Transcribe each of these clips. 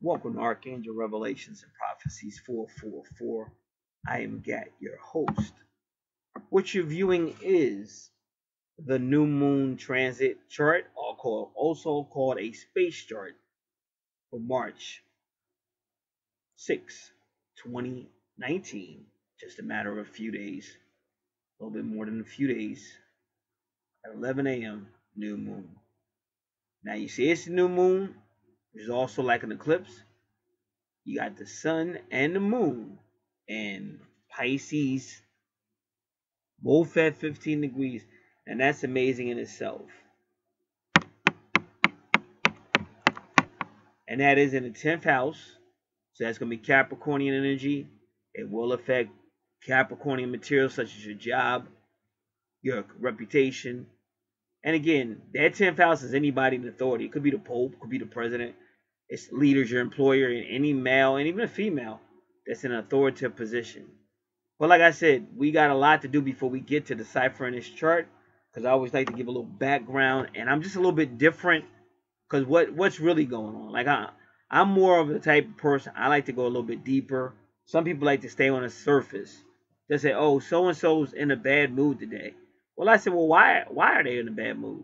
Welcome to Archangel Revelations and Prophecies 444. I am Gat, your host. What you're viewing is the new moon transit chart, also called a space chart for March 6, 2019. Just a matter of a few days, a little bit more than a few days. At 11 a.m., new moon. Now you see it's the new moon, which is also like an eclipse. You got the sun and the moon and Pisces both at 15 degrees, and that's amazing in itself. And that is in the 10th house, so that's going to be Capricornian energy. It will affect Capricornian materials such as your job, your reputation. And again, that 10th house is anybody in authority. It could be the Pope, it could be the president. It's leaders, your employer, and any male and even a female that's in an authoritative position. But like I said, we got a lot to do before we get to deciphering this chart, because I always like to give a little background, and I'm just a little bit different because what's really going on. Like I'm more of the type of person, I like to go a little bit deeper. Some people like to stay on the surface. They say, oh, so and so's in a bad mood today. Well, I said, well, why are they in a bad mood?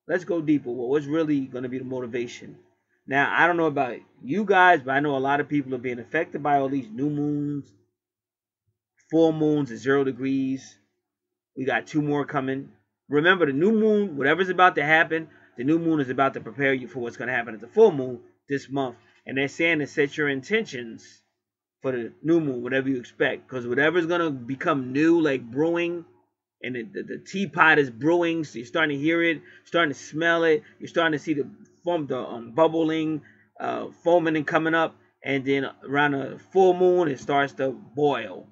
Let's go deeper. Well, what's really going to be the motivation? Now, I don't know about you guys, but I know a lot of people are being affected by all these new moons, full moons at 0 degrees. We got 2 more coming. Remember, the new moon, whatever's about to happen, the new moon is about to prepare you for what's going to happen at the full moon this month. And they're saying to set your intentions for the new moon, whatever you expect. Because whatever's going to become new, like brewing, and the teapot is brewing, so you're starting to hear it, starting to smell it, you're starting to see the foam, bubbling, foaming and coming up. And then around the full moon, it starts to boil.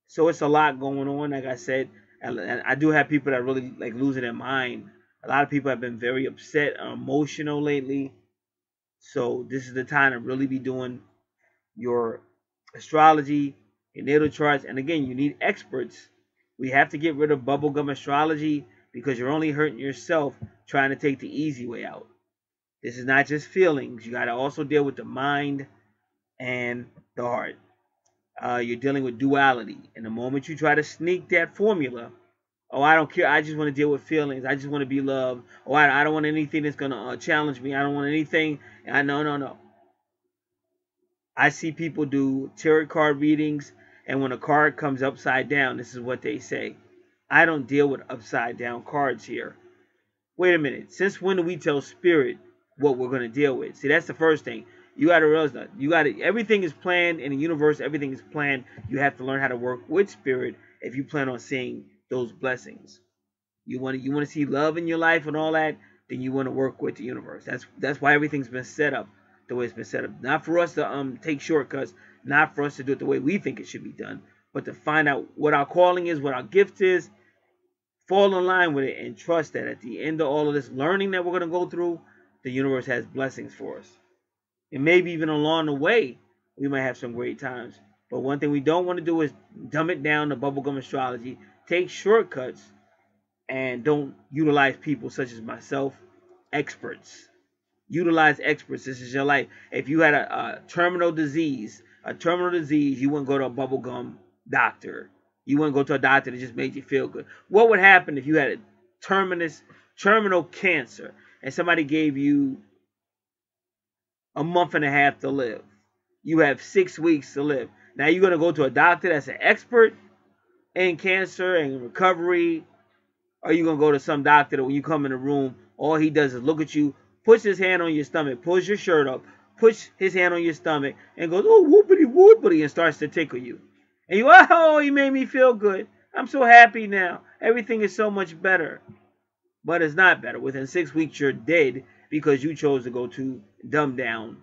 So it's a lot going on, like I said. And I do have people that really like losing their mind. A lot of people have been very upset or emotional lately. So this is the time to really be doing your astrology, your natal charts. And again, you need experts. We have to get rid of bubblegum astrology because you're only hurting yourself trying to take the easy way out. This is not just feelings. You got to also deal with the mind and the heart. You're dealing with duality. And the moment you try to sneak that formula, oh, I don't care, I just want to deal with feelings, I just want to be loved, oh, I don't want anything that's going to challenge me, I don't want anything, no. I see people do tarot card readings, and when a card comes upside down, this is what they say. I don't deal with upside down cards here. Wait a minute, since when do we tell spirit what we're going to deal with? See, that's the first thing. You got to realize that everything is planned in the universe. Everything is planned. You have to learn how to work with spirit if you plan on seeing those blessings. You want to see love in your life and all that, then you want to work with the universe. That's why everything's been set up the way it's been set up. Not for us to take shortcuts, not for us to do it the way we think it should be done, but to find out what our calling is, what our gift is, fall in line with it, and trust that at the end of all of this learning that we're going to go through, the universe has blessings for us. And maybe even along the way, we might have some great times. But one thing we don't want to do is dumb it down to bubblegum astrology, take shortcuts, and don't utilize people such as myself, experts. Utilize experts. This is your life. If you had a terminal disease, you wouldn't go to a bubblegum doctor. You wouldn't go to a doctor that just made you feel good. What would happen if you had a terminal cancer and somebody gave you a month and a half to live? You have 6 weeks to live. Now you're going to go to a doctor that's an expert in cancer and recovery, or you going to go to some doctor that when you come in the room, all he does is look at you, puts his hand on your stomach, pulls your shirt up, puts his hand on your stomach, and goes, oh, whoopity whoopity, and starts to tickle you. And you, oh, he made me feel good. I'm so happy now. Everything is so much better. But it's not better. Within 6 weeks, you're dead because you chose to go to dumbed down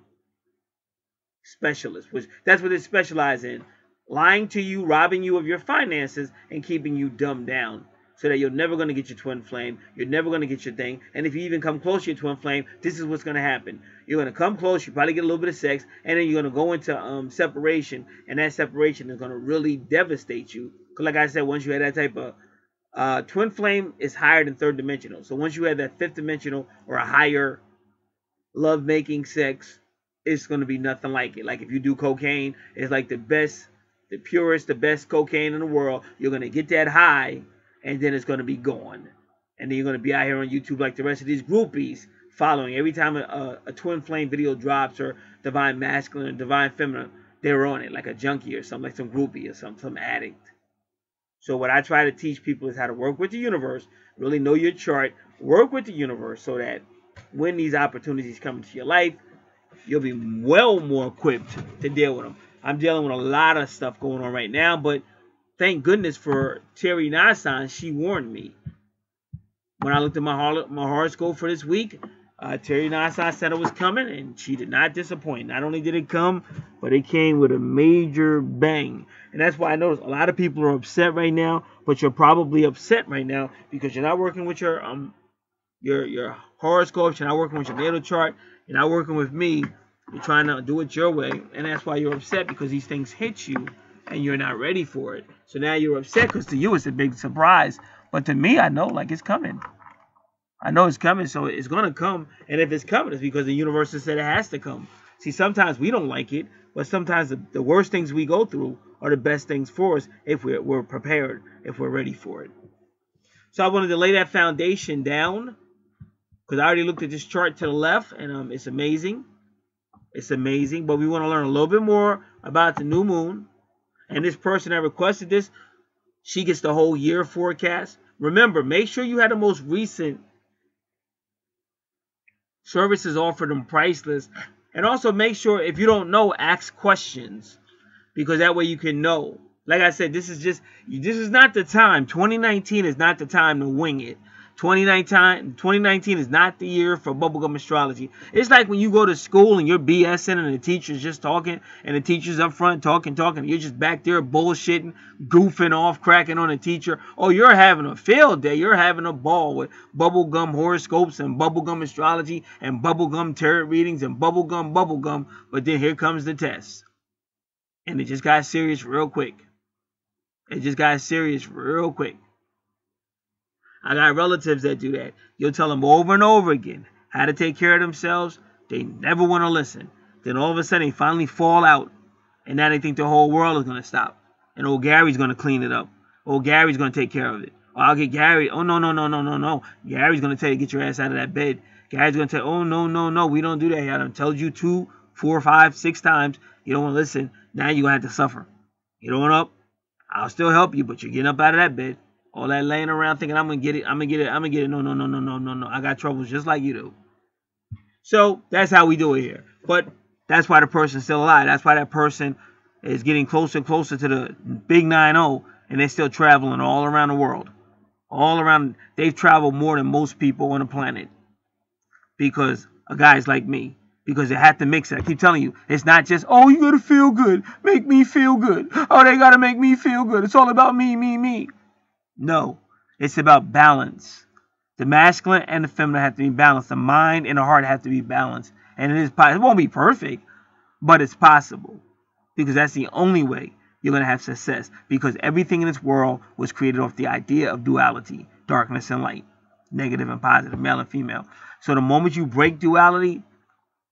specialists, which that's what they specialize in. Lying to you, robbing you of your finances, and keeping you dumbed down so that you're never going to get your twin flame. You're never going to get your thing. And if you even come close to your twin flame, this is what's going to happen. You're going to come close. You probably get a little bit of sex. And then you're going to go into separation. And that separation is going to really devastate you. Because like I said, once you have that type of twin flame, is higher than 3rd dimensional. So once you have that 5th dimensional or a higher love making, sex, it's going to be nothing like it. Like if you do cocaine, it's like the best, the purest, the best cocaine in the world. You're going to get that high, and then it's going to be gone. And then you're going to be out here on YouTube like the rest of these groupies, following every time a twin flame video drops, or divine masculine or divine feminine, they're on it like a junkie or something, like some groupie or some addict. So what I try to teach people is how to work with the universe, really know your chart, work with the universe, so that when these opportunities come into your life, you'll be well more equipped to deal with them. I'm dealing with a lot of stuff going on right now, but thank goodness for Terry Nassan. She warned me. When I looked at my horoscope for this week, Terry Nassan said it was coming, and she did not disappoint. Not only did it come, but it came with a major bang. And that's why I notice a lot of people are upset right now, but you're probably upset right now because you're not working with your horoscopes, you're not working with your natal chart, you're not working with me. You're trying to do it your way, and that's why you're upset, because these things hit you and you're not ready for it. So now you're upset because to you it's a big surprise, but to me, I know, like, it's coming. I know it's coming, so it's going to come. And if it's coming, it's because the universe has said it has to come. See, sometimes we don't like it, but sometimes the worst things we go through are the best things for us if we're prepared, if we're ready for it. So I wanted to lay that foundation down, because I already looked at this chart to the left, and it's amazing. It's amazing, but we want to learn a little bit more about the new moon. And this person that requested this, she gets the whole year forecast. Remember, make sure you have the most recent services offered and priceless. And also make sure, if you don't know, ask questions, because that way you can know. Like I said, this is not the time. 2019 is not the time to wing it. 2019 is not the year for bubblegum astrology. It's like when you go to school and you're BSing and the teacher's just talking, and the teacher's up front talking, and you're just back there bullshitting, goofing off, cracking on the teacher. Oh, you're having a field day. You're having a ball with bubblegum horoscopes and bubblegum astrology and bubblegum tarot readings and bubblegum. But then here comes the test. And it just got serious real quick. I got relatives that do that. You'll tell them over and over again how to take care of themselves. They never want to listen. Then all of a sudden they finally fall out. And now they think the whole world is going to stop. And old Gary's going to clean it up. Old Gary's going to take care of it. Or I'll get Gary. Oh, no. Gary's going to tell you to get your ass out of that bed. Gary's going to tell you, oh, no. We don't do that. I done told you 2, 4, 5, 6 times. You don't want to listen. Now you're going to have to suffer. Get on up. I'll still help you, but you're getting up out of that bed. All that laying around thinking I'm gonna get it. No. I got troubles just like you do. So that's how we do it here. But that's why the person's still alive. That's why that person is getting closer and closer to the big 9-0, and they're still traveling all around the world. All around. They've traveled more than most people on the planet, because of guys like me. Because they have to mix it. I keep telling you, it's not just, oh, you gotta feel good. Make me feel good. Oh, they gotta make me feel good. It's all about me. No, it's about balance. The masculine and the feminine have to be balanced. The mind and the heart have to be balanced. And it won't be perfect, but it's possible. Because that's the only way you're going to have success. Because everything in this world was created off the idea of duality, darkness and light, negative and positive, male and female. So the moment you break duality,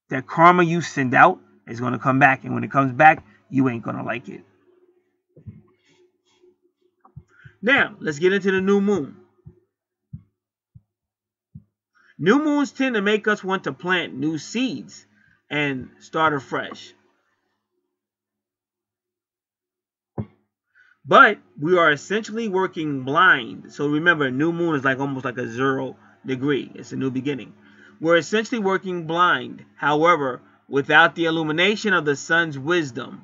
that karma you send out is going to come back. And when it comes back, you ain't going to like it. Now, let's get into the new moon. New moons tend to make us want to plant new seeds and start afresh. But we are essentially working blind. So remember, new moon is like almost like a 0 degree. It's a new beginning. We're essentially working blind, however, without the illumination of the sun's wisdom.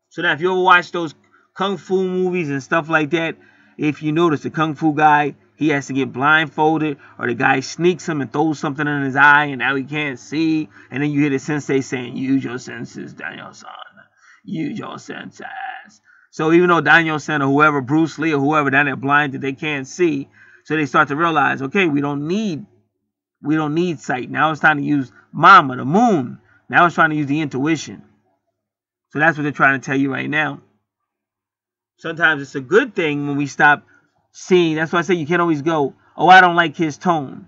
So now if you ever watch those kung fu movies and stuff like that, if you notice the kung fu guy, he has to get blindfolded, or the guy sneaks him and throws something in his eye, and now he can't see. And then you hear the sensei saying, use your senses, Daniel-san. Use your senses. So even though Daniel-san or whoever, Bruce Lee or whoever, down there blinded, they can't see. So they start to realize, okay, we don't need sight. Now it's time to use Mama, the moon. Now it's trying to use the intuition. So that's what they're trying to tell you right now. Sometimes it's a good thing when we stop seeing. That's why I say you can't always go, oh, I don't like his tone.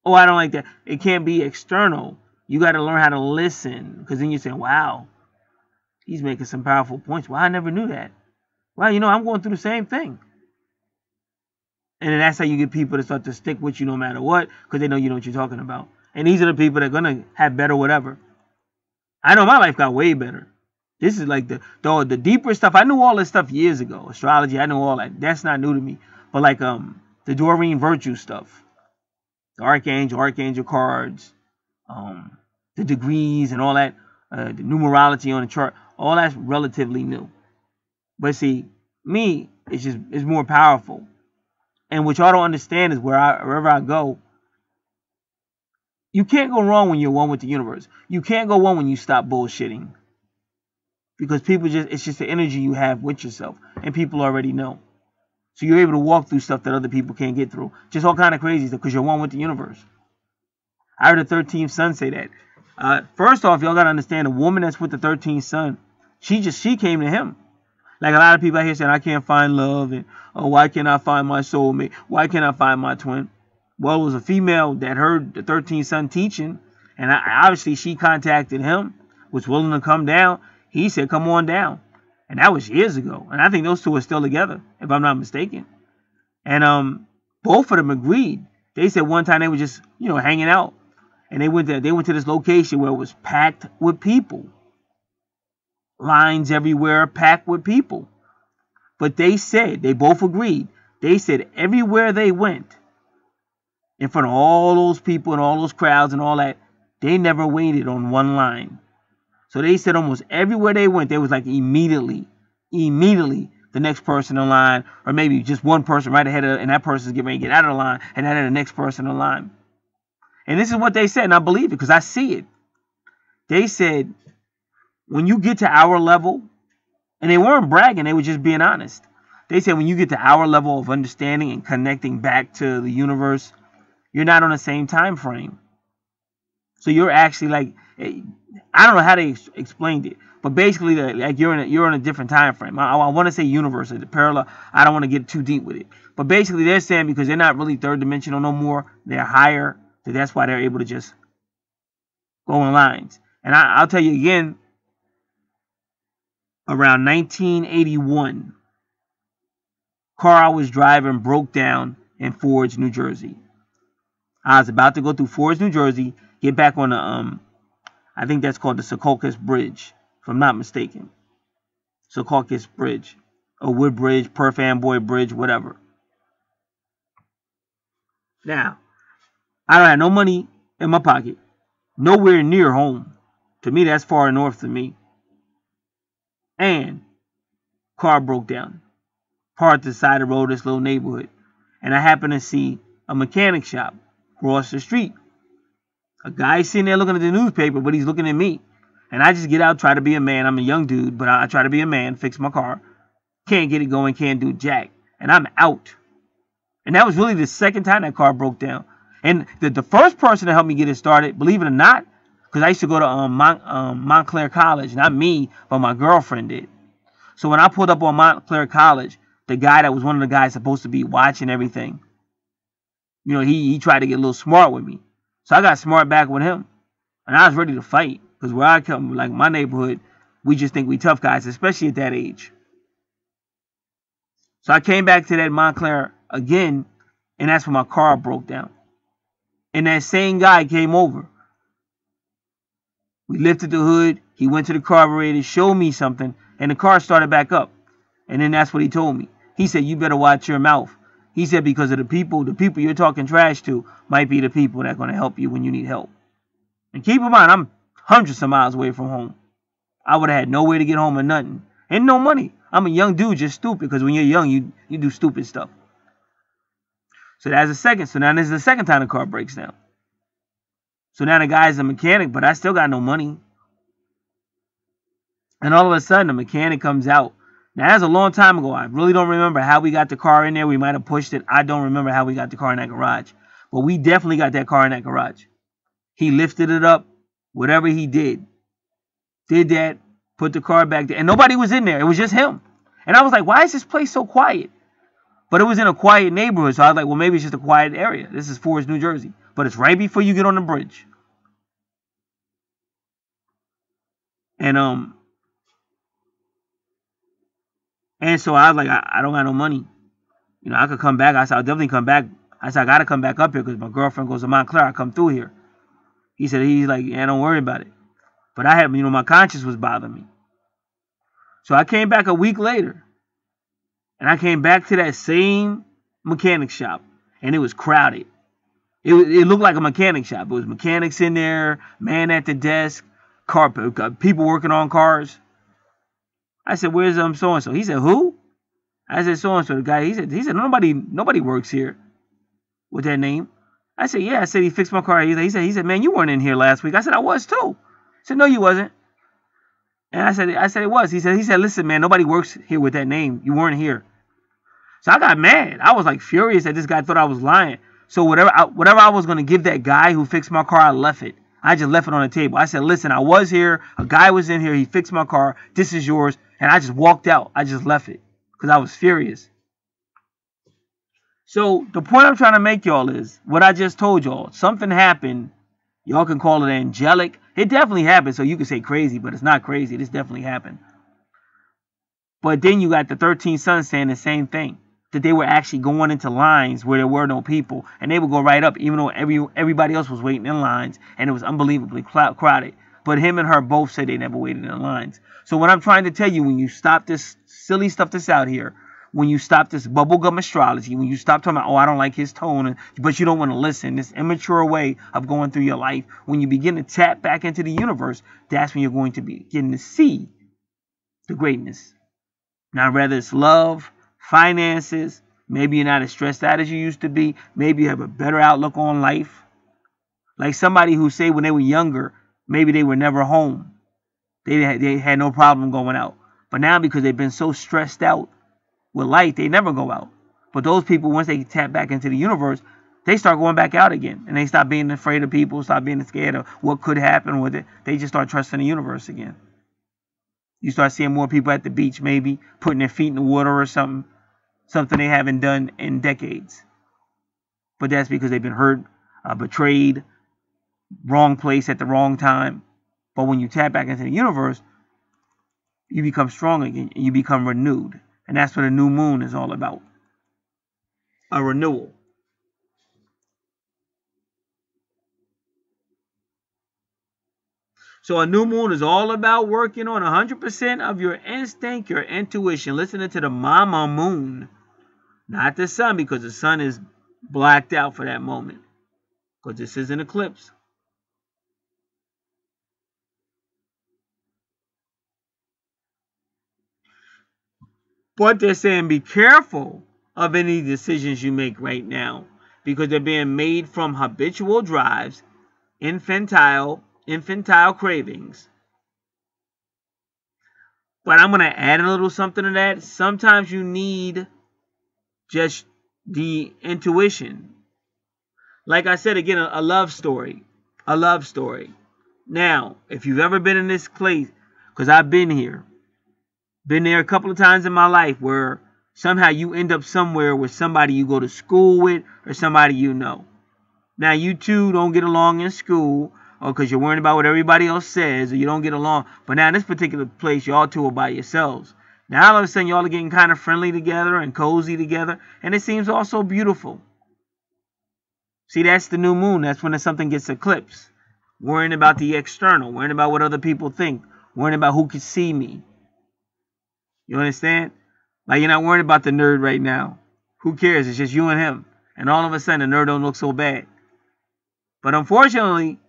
Oh, I don't like that. It can't be external. You got to learn how to listen, because then you're saying, wow, he's making some powerful points. Well, I never knew that. Well, you know, I'm going through the same thing. And then that's how you get people to start to stick with you no matter what, because they know you know what you're talking about. And these are the people that are going to have better whatever. I know my life got way better. This is like the deeper stuff. I knew all this stuff years ago. Astrology, I know all that. That's not new to me. But like the Doreen Virtue stuff, the Archangel cards, the degrees and all that, the numerology on the chart, all that's relatively new. But see, me, it's more powerful. And what y'all don't understand is wherever I go, you can't go wrong when you're one with the universe. You can't go wrong when you stop bullshitting. Because it's just the energy you have with yourself. And people already know. So you're able to walk through stuff that other people can't get through. Just all kind of crazy stuff because you're one with the universe. I heard the 13th son say that. First off, y'all got to understand, a woman that's with the 13th son, she came to him. Like a lot of people out here saying, I can't find love. And, oh, why can't I find my soulmate? Why can't I find my twin? Well, it was a female that heard the 13th son teaching. And obviously she contacted him, was willing to come down. He said, come on down. And that was years ago. And I think those two are still together, if I'm not mistaken. And both of them agreed. They said one time they were just, hanging out. And they went to this location where it was packed with people. Lines everywhere, packed with people. But they both agreed. They said everywhere they went, in front of all those people and all those crowds and all that, they never waited on one line. So they said almost everywhere they went, there was like immediately the next person in line, or maybe just one person right ahead of, and that person's getting ready to get out of the line, and then the next person in line. And this is what they said, and I believe it because I see it. They said, when you get to our level, and they weren't bragging, they were just being honest. They said when you get to our level of understanding and connecting back to the universe, you're not on the same time frame. So you're actually like, I don't know how they explained it, but basically, like you're in a different time frame. I want to say universe, the parallel. I don't want to get too deep with it, but basically they're saying because they're not really third dimensional no more, they're higher. So that's why they're able to just go in lines. And I'll tell you again, around 1981, car I was driving broke down in Forge, New Jersey. I was about to go through Forge, New Jersey, get back on the I think that's called the Secaucus Bridge, if I'm not mistaken. Secaucus Bridge, or Wood Bridge, Perth Amboy Bridge, whatever. Now, I don't have no money in my pocket, nowhere near home. To me, that's far north to me. And car broke down, parked to the side of the road, this little neighborhood, and I happened to see a mechanic shop across the street. A guy sitting there looking at the newspaper, but he's looking at me. And I just get out, try to be a man. I'm a young dude, but I try to be a man, fix my car. Can't get it going, can't do jack. And I'm out. And that was really the second time that car broke down. And the first person to help me get it started, believe it or not, because I used to go to Montclair College. Not me, but my girlfriend did. So when I pulled up on Montclair College, the guy that was one of the guys supposed to be watching everything, he tried to get a little smart with me. So I got smart back with him. And I was ready to fight. Because where I come, like my neighborhood, we just think we tough guys, especially at that age. So I came back to that Montclair again, and that's when my car broke down. And that same guy came over. We lifted the hood. He went to the carburetor, showed me something, and the car started back up. And then that's what he told me. He said, you better watch your mouth. He said, because of the people you're talking trash to might be the people that are going to help you when you need help. And keep in mind, I'm hundreds of miles away from home. I would have had no way to get home or nothing. And no money. I'm a young dude, just stupid, because when you're young, you do stupid stuff. So that's the second. So now this is the second time the car breaks down. So now the guy's a mechanic, but I still got no money. And all of a sudden, the mechanic comes out. Now, that's a long time ago. I really don't remember how we got the car in there. We might have pushed it. I don't remember how we got the car in that garage. But we definitely got that car in that garage. He lifted it up. Whatever he did that, put the car back there. And nobody was in there. It was just him. And I was like, why is this place so quiet? But it was in a quiet neighborhood. So I was like, well, maybe it's just a quiet area. This is Forest, New Jersey. But it's right before you get on the bridge. And so I was like, I don't got no money. You know, I could come back. I said, I'll definitely come back. I said, I gotta come back up here because my girlfriend goes to Montclair. I come through here. He's like, yeah, don't worry about it. But I had, my conscience was bothering me. So I came back a week later. And I came back to that same mechanic shop. And it was crowded. It looked like a mechanic shop. It was mechanics in there, man at the desk, people working on cars. I said, where's so-and-so? He said, who? I said, so-and-so. The guy, he said, nobody works here with that name. I said, yeah. I said, he fixed my car. He said, man, you weren't in here last week. I said, I was too. He said, no, you wasn't. And I said, it was. He said, listen, man, nobody works here with that name. You weren't here. So I got mad. I was like furious that this guy thought I was lying. So whatever I was going to give that guy who fixed my car, I left it. I just left it on the table. I said, listen, I was here. A guy was in here. He fixed my car. This is yours. And I just walked out. I just left it because I was furious. So the point I'm trying to make y'all is what I just told y'all. Something happened. Y'all can call it angelic. It definitely happened. So you can say crazy, but it's not crazy. This definitely happened. But then you got the 13 sons saying the same thing. That they were actually going into lines where there were no people. And they would go right up even though everybody else was waiting in lines. And it was unbelievably crowded. But him and her both said they never waited in lines. So what I'm trying to tell you, when you stop this silly stuff that's out here, when you stop this bubblegum astrology, when you stop talking about, oh, I don't like his tone, but you don't want to listen, this immature way of going through your life, when you begin to tap back into the universe, that's when you're going to begin to see the greatness. Now, whether it's love, finances, maybe you're not as stressed out as you used to be, maybe you have a better outlook on life. Like somebody who say when they were younger, maybe they were never home. They had no problem going out. But now because they've been so stressed out with life, they never go out. But those people, once they tap back into the universe, they start going back out again. And they stop being afraid of people, stop being scared of what could happen with it. They just start trusting the universe again. You start seeing more people at the beach, maybe, putting their feet in the water or something they haven't done in decades. But that's because they've been hurt, betrayed, wrong place at the wrong time. But when you tap back into the universe, you become strong again. You become renewed. And that's what a new moon is all about. A renewal. So a new moon is all about working on 100% of your instinct, your intuition. Listening to the mama moon. Not the sun, because the sun is blacked out for that moment. Because this is an eclipse. But they're saying be careful of any decisions you make right now. Because they're being made from habitual drives, infantile cravings. But I'm going to add a little something to that. Sometimes you need just the intuition. Like I said, again, a love story. A love story. Now, if you've ever been in this place, because I've been here, been there a couple of times in my life where somehow you end up somewhere with somebody you go to school with or somebody you know. Now, you two don't get along in school or because you're worrying about what everybody else says or you don't get along. But now in this particular place, y'all two are by yourselves. Now, all of a sudden, y'all are getting kind of friendly together and cozy together. And it seems all so beautiful. See, that's the new moon. That's when something gets eclipsed. Worrying about the external. Worrying about what other people think. Worrying about who can see me. You understand? Like, you're not worried about the nerd right now. Who cares? It's just you and him. And all of a sudden, the nerd don't look so bad. But unfortunately,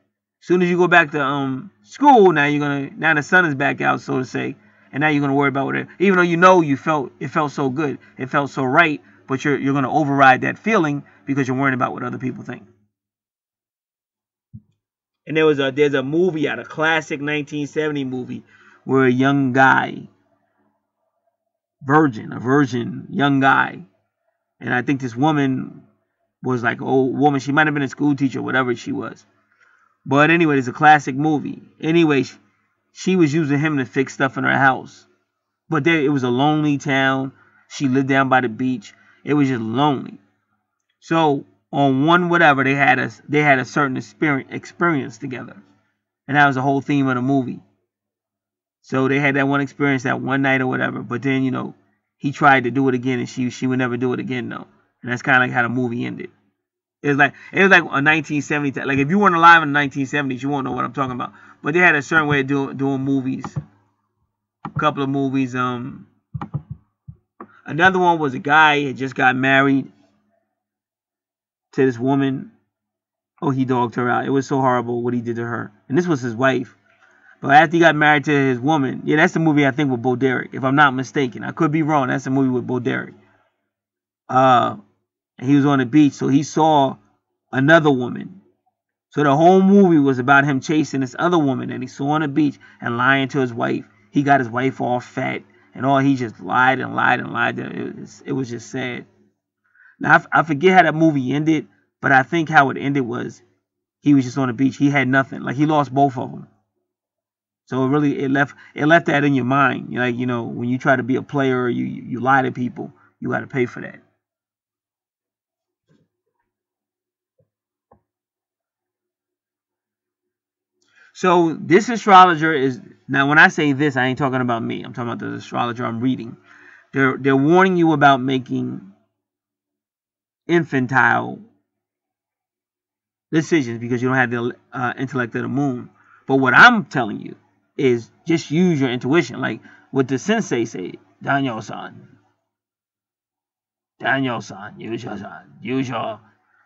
as soon as you go back to school, now the sun is back out, so to say. And now you're gonna worry about whatever. Even though it felt so good, it felt so right, but you're gonna override that feeling because you're worrying about what other people think. And there's a movie out, a classic 1970 movie, where a young guy, a virgin young guy, and I think this woman was like an old woman. She might have been a school teacher, whatever she was. But anyway, it's a classic movie. Anyway, she was using him to fix stuff in her house. But it was a lonely town. She lived down by the beach. It was just lonely. So on one whatever, they had a certain experience together. And that was the whole theme of the movie. So they had that one experience that one night or whatever. But then, you know, he tried to do it again, and she would never do it again, though. And that's kind of like how the movie ended. It was like a 1970. Like if you weren't alive in the 1970s, you won't know what I'm talking about. But they had a certain way of doing movies. A couple of movies. Another one was a guy had just got married to this woman. Oh, he dogged her out. It was so horrible what he did to her. And this was his wife. But after he got married to his woman, yeah, that's the movie I think with Bo Derek, if I'm not mistaken. I could be wrong. That's the movie with Bo Derek. And he was on the beach, so he saw another woman. So the whole movie was about him chasing this other woman that he saw on the beach and lying to his wife. He got his wife all fat and all. He just lied and lied and lied. It was just sad. Now, I forget how that movie ended, but I think how it ended was he was just on the beach. He had nothing. Like, he lost both of them. So it left that in your mind. Like, you know, when you try to be a player or you lie to people, you got to pay for that. So this astrologer is, now when I say this, I ain't talking about me. I'm talking about the astrologer I'm reading. They're warning you about making infantile decisions because you don't have the intellect of the moon. But what I'm telling you is just use your intuition. Like what the sensei said, Daniel-san, use your.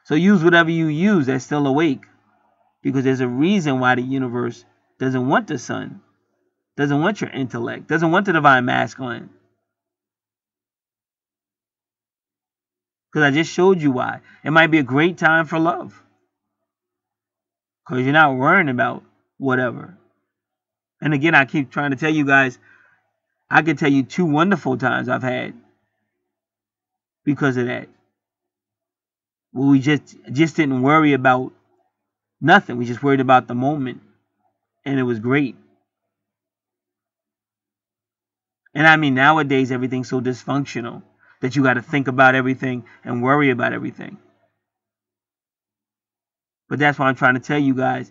So use whatever you use that's still awake. Because there's a reason why the universe doesn't want the sun, doesn't want your intellect, doesn't want the divine masculine. Because I just showed you why. It might be a great time for love. Because you're not worrying about whatever. And again, I keep trying to tell you guys, I can tell you 2 wonderful times I've had because of that. Well, we just didn't worry about nothing. We just worried about the moment. And it was great. And I mean, nowadays, everything's so dysfunctional that you got to think about everything and worry about everything. But that's why I'm trying to tell you guys,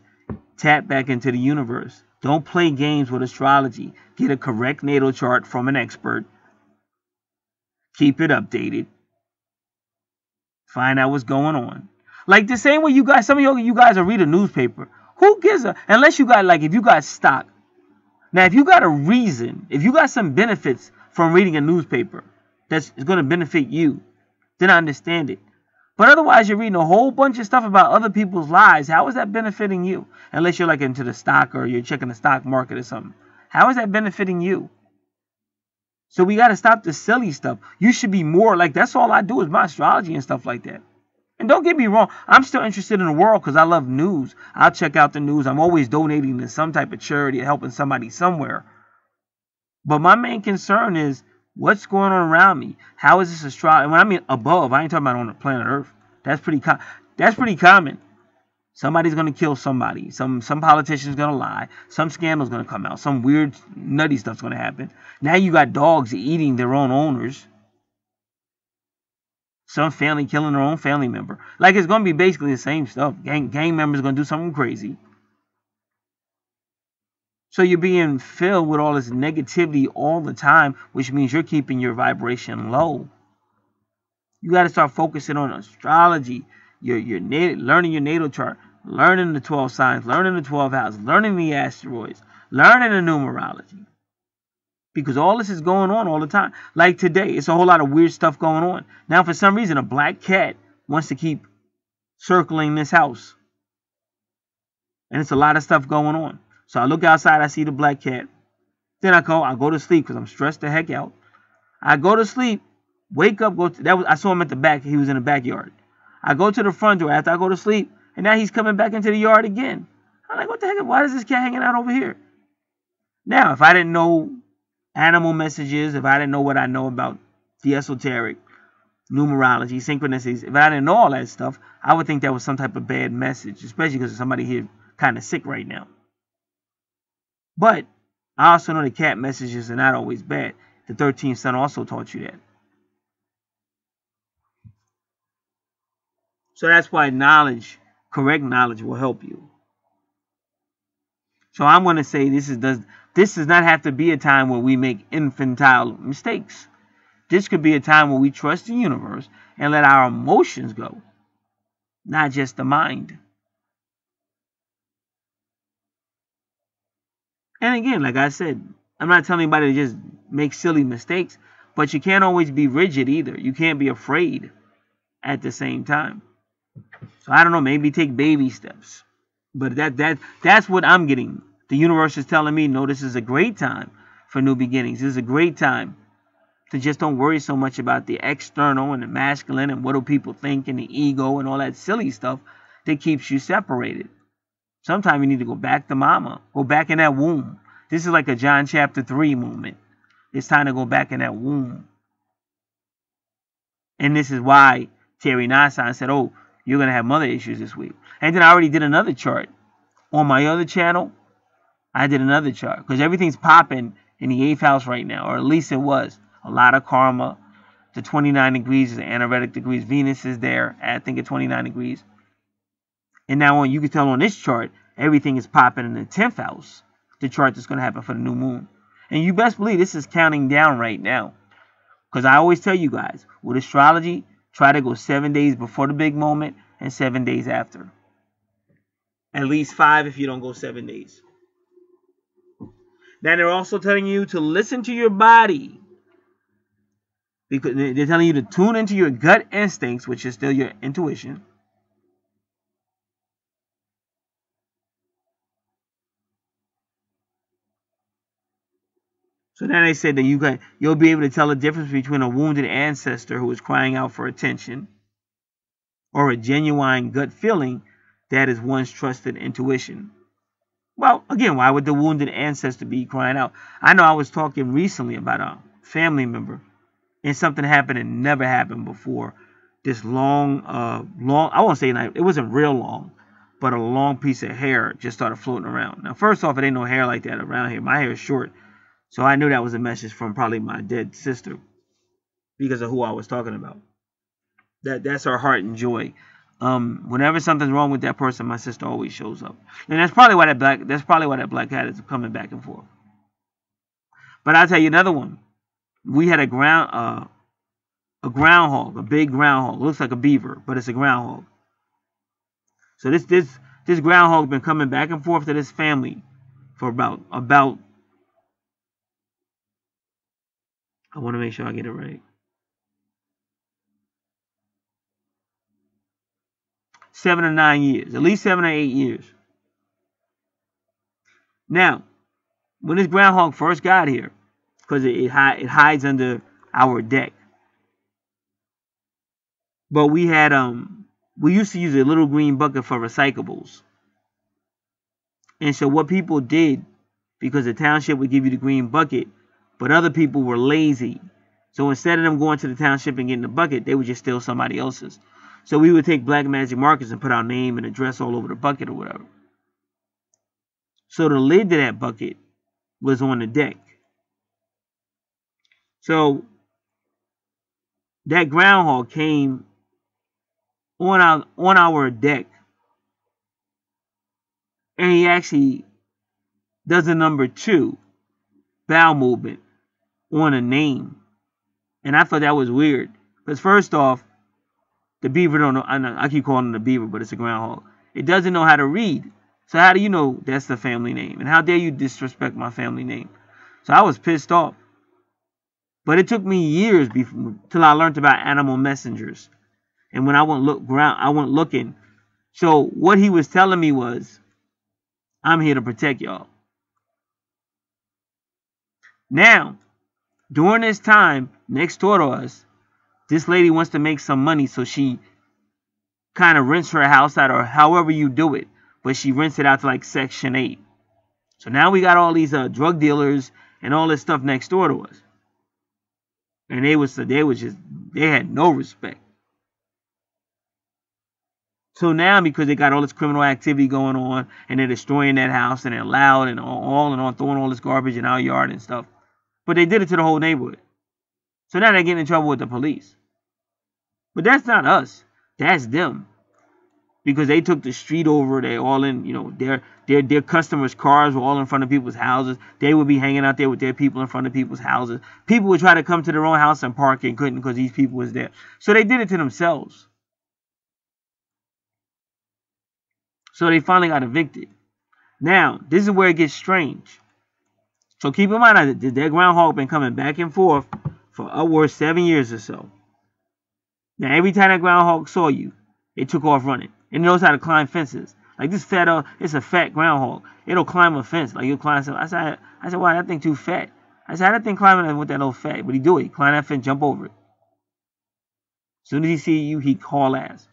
tap back into the universe. Don't play games with astrology. Get a correct natal chart from an expert. Keep it updated. Find out what's going on. Like the same way you guys, some of you guys will read a newspaper. Who gives a, unless you got, like, if you got stock. Now, if you got a reason, if you got some benefits from reading a newspaper that's going to benefit you, then I understand it. But otherwise, you're reading a whole bunch of stuff about other people's lives. How is that benefiting you? Unless you're like into the stock or you're checking the stock market or something. How is that benefiting you? So we got to stop the silly stuff. You should be more like, that's all I do is my astrology and stuff like that. And don't get me wrong, I'm still interested in the world because I love news. I'll check out the news. I'm always donating to some type of charity or helping somebody somewhere. But my main concern is what's going on around me. How is this astrology? And when I mean above, I ain't talking about on the planet Earth. That's pretty common. Somebody's going to kill somebody. Some politician's going to lie. Some scandal's going to come out. Some weird, nutty stuff's going to happen. Now you got dogs eating their own owners. Some family killing their own family member. Like, it's going to be basically the same stuff. Gang members going to do something crazy. So you're being filled with all this negativity all the time, which means you're keeping your vibration low. You got to start focusing on astrology, learning your natal chart, learning the 12 signs, learning the 12 houses, learning the asteroids, learning the numerology. Because all this is going on all the time. Like today, it's a whole lot of weird stuff going on. Now, for some reason, a black cat wants to keep circling this house. And it's a lot of stuff going on. So I look outside, I see the black cat. Then I go to sleep because I'm stressed the heck out. I go to sleep, wake up, I saw him at the back. He was in the backyard. I go to the front door after I go to sleep, and now he's coming back into the yard again. I'm like, what the heck? Why is this cat hanging out over here? Now, if I didn't know animal messages, if I didn't know what I know about the esoteric, numerology, synchronicities, if I didn't know all that stuff, I would think that was some type of bad message, especially because somebody here kind of sick right now. But I also know the cat messages are not always bad. The 13th son also taught you that. So that's why knowledge, correct knowledge, will help you. So I'm going to say this does not have to be a time where we make infantile mistakes. This could be a time where we trust the universe and let our emotions go, not just the mind. And again, like I said, I'm not telling anybody to just make silly mistakes, but you can't always be rigid either. You can't be afraid at the same time. So I don't know, maybe take baby steps. But that's what I'm getting. The universe is telling me, no, this is a great time for new beginnings. This is a great time to just don't worry so much about the external and the masculine and what do people think and the ego and all that silly stuff that keeps you separated. Sometimes you need to go back to mama. Go back in that womb. This is like a John chapter 3 moment. It's time to go back in that womb. And this is why Terry Nassan said, oh, you're going to have mother issues this week. And then I already did another chart. On my other channel, I did another chart. Because everything's popping in the 8th house right now. Or at least it was. A lot of karma. The 29 degrees is anoretic degrees. Venus is there, I think, at 29 degrees. And now you can tell on this chart, everything is popping in the 10th house. The chart that's going to happen for the new moon. And you best believe this is counting down right now. Because I always tell you guys, with astrology, try to go 7 days before the big moment and 7 days after. At least 5 if you don't go 7 days. Now they're also telling you to listen to your body. Because they're telling you to tune into your gut instincts, which is still your intuition. So then they said that you'll be able to tell the difference between a wounded ancestor who is crying out for attention or a genuine gut feeling that is one's trusted intuition. Well, again, why would the wounded ancestor be crying out? I know I was talking recently about a family member and something happened that never happened before. This long, I won't say it wasn't real long, but a long piece of hair just started floating around. Now, first off, it ain't no hair like that around here. My hair is short. So I knew that was a message from probably my dead sister because of who I was talking about. That's her heart and joy. Whenever something's wrong with that person, my sister always shows up. And that's probably why that black cat is coming back and forth. But I'll tell you another one. We had a groundhog, a big groundhog. It looks like a beaver, but it's a groundhog. So this groundhog been coming back and forth to this family for about I want to make sure I get it right. 7 or 9 years. At least 7 or 8 years. Now, when this groundhog first got here, because it hides under our deck. But we used to use a little green bucket for recyclables. And so what people did, because the township would give you the green bucket, but other people were lazy. So instead of them going to the township and getting the bucket, they would just steal somebody else's. So we would take black magic markers and put our name and address all over the bucket or whatever. So the lid to that bucket was on the deck. So that groundhog came on our deck. And he actually does a number 2 bowel movement on a name. And I thought that was weird. Because first off, the beaver don't know. I keep calling it a beaver, but it's a groundhog. It doesn't know how to read. So how do you know that's the family name? And how dare you disrespect my family name? So I was pissed off. But it took me years till I learned about animal messengers. And when I went looking. So what he was telling me was, I'm here to protect y'all. Now, during this time, next door to us, this lady wants to make some money, so she kind of rents her house out, or however you do it, but she rents it out to like Section 8. So now we got all these drug dealers and all this stuff next door to us. And they had no respect. So now, because they got all this criminal activity going on, and they're destroying that house, and they're loud and on throwing all this garbage in our yard and stuff. But they did it to the whole neighborhood. So now they're getting in trouble with the police. But that's not us. That's them. because they took the street over. They all in, their customers' cars were all in front of people's houses. They would be hanging out there with their people in front of people's houses. People would try to come to their own house and park and couldn't because these people was there. So they did it to themselves. So they finally got evicted. Now, this is where it gets strange. So keep in mind that their groundhog been coming back and forth for upwards 7 years or so. Now, every time that groundhog saw you, it took off running. It knows how to climb fences. Like this fat, it's a fat groundhog. It'll climb a fence. Like you'll climb something. I said, why that thing too fat? I said, how that thing climbing with that little fat? But he do it. He climb that fence, jump over it. As soon as he see you, he haul ass.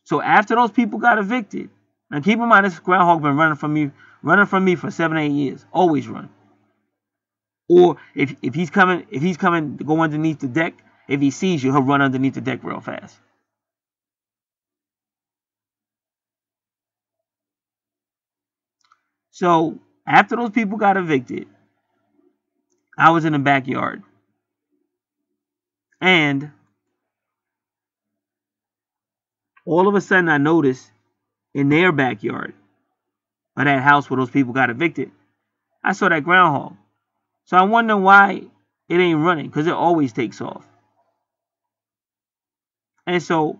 So after those people got evicted, now keep in mind this groundhog been running from me for 7 or 8 years. Always run. Or if he's coming to go underneath the deck, if he sees you, he'll run underneath the deck real fast. So after those people got evicted, I was in the backyard. And all of a sudden I noticed in their backyard of that house where those people got evicted, I saw that groundhog. So I'm wondering why it ain't running, because it always takes off. And so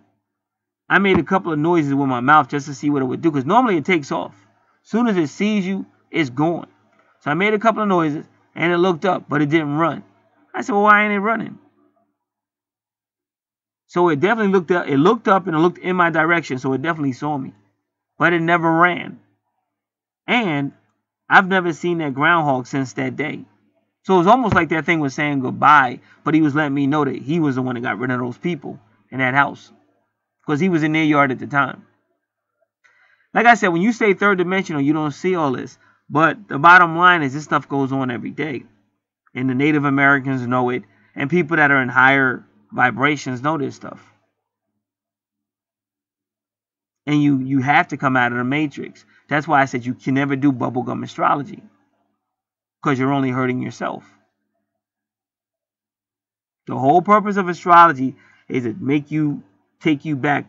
I made a couple of noises with my mouth just to see what it would do, because normally it takes off. As soon as it sees you, it's gone. So I made a couple of noises, and it looked up, but it didn't run. I said, well, why ain't it running? So it definitely looked up. It looked up and it looked in my direction, so it definitely saw me. But it never ran. And I've never seen that groundhog since that day. So it was almost like that thing was saying goodbye, but he was letting me know that he was the one that got rid of those people in that house, because he was in their yard at the time. Like I said, when you say third dimensional, you don't see all this. But the bottom line is this stuff goes on every day. And the Native Americans know it. And people that are in higher vibrations know this stuff. And you have to come out of the matrix. That's why I said you can never do bubblegum astrology, because you're only hurting yourself. The whole purpose of astrology is to take you back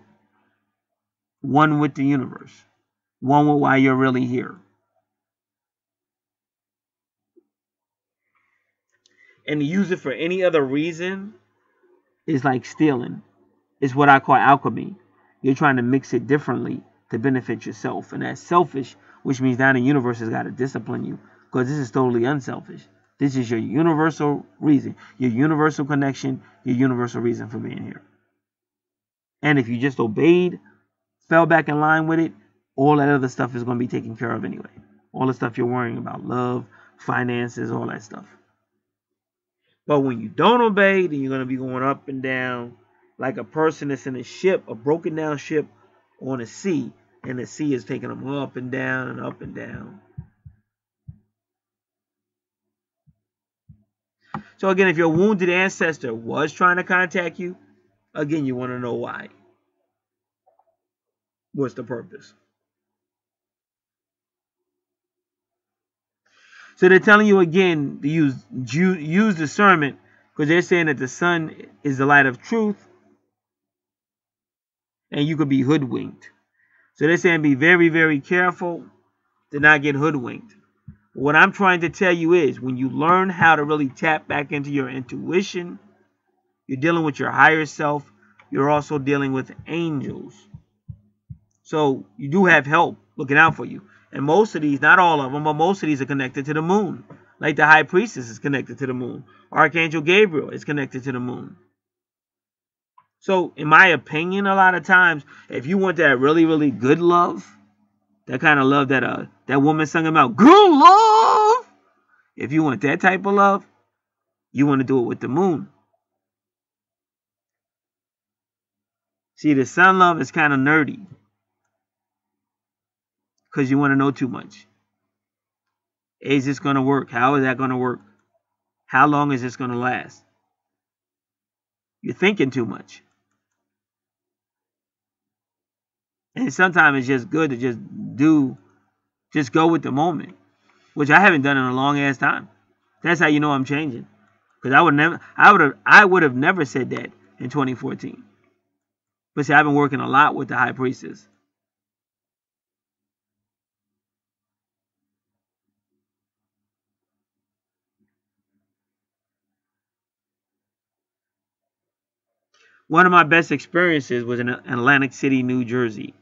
one with the universe. One with why you're really here. And to use it for any other reason is like stealing. It's what I call alchemy. You're trying to mix it differently to benefit yourself. And that's selfish, which means now the universe has got to discipline you, because this is totally unselfish. This is your universal reason, your universal connection, your universal reason for being here. And if you just obeyed, fell back in line with it, all that other stuff is going to be taken care of anyway. All the stuff you're worrying about, love, finances, all that stuff. But when you don't obey, then you're going to be going up and down like a person that's in a ship, a broken down ship on a sea, and the sea is taking them up and down and up and down. So again, if your wounded ancestor was trying to contact you, again, you want to know why. What's the purpose? So they're telling you again to use discernment, because they're saying that the sun is the light of truth, and you could be hoodwinked. So they're saying be very, very careful to not get hoodwinked. What I'm trying to tell you is when you learn how to really tap back into your intuition, you're dealing with your higher self. You're also dealing with angels. So you do have help looking out for you. And most of these, not all of them, but most of these are connected to the moon. Like the high priestess is connected to the moon. Archangel Gabriel is connected to the moon. So in my opinion, a lot of times, if you want that really, really good love, that kind of love that that woman sung about, good love. If you want that type of love, you want to do it with the moon. See, the sun love is kind of nerdy, because you want to know too much. Is this going to work? How is that going to work? How long is this going to last? You're thinking too much. And sometimes it's just good to just go with the moment, which I haven't done in a long ass time. That's how you know I'm changing. Because I would have never said that in 2014. But see, I've been working a lot with the High Priestess. One of my best experiences was in Atlantic City, New Jersey.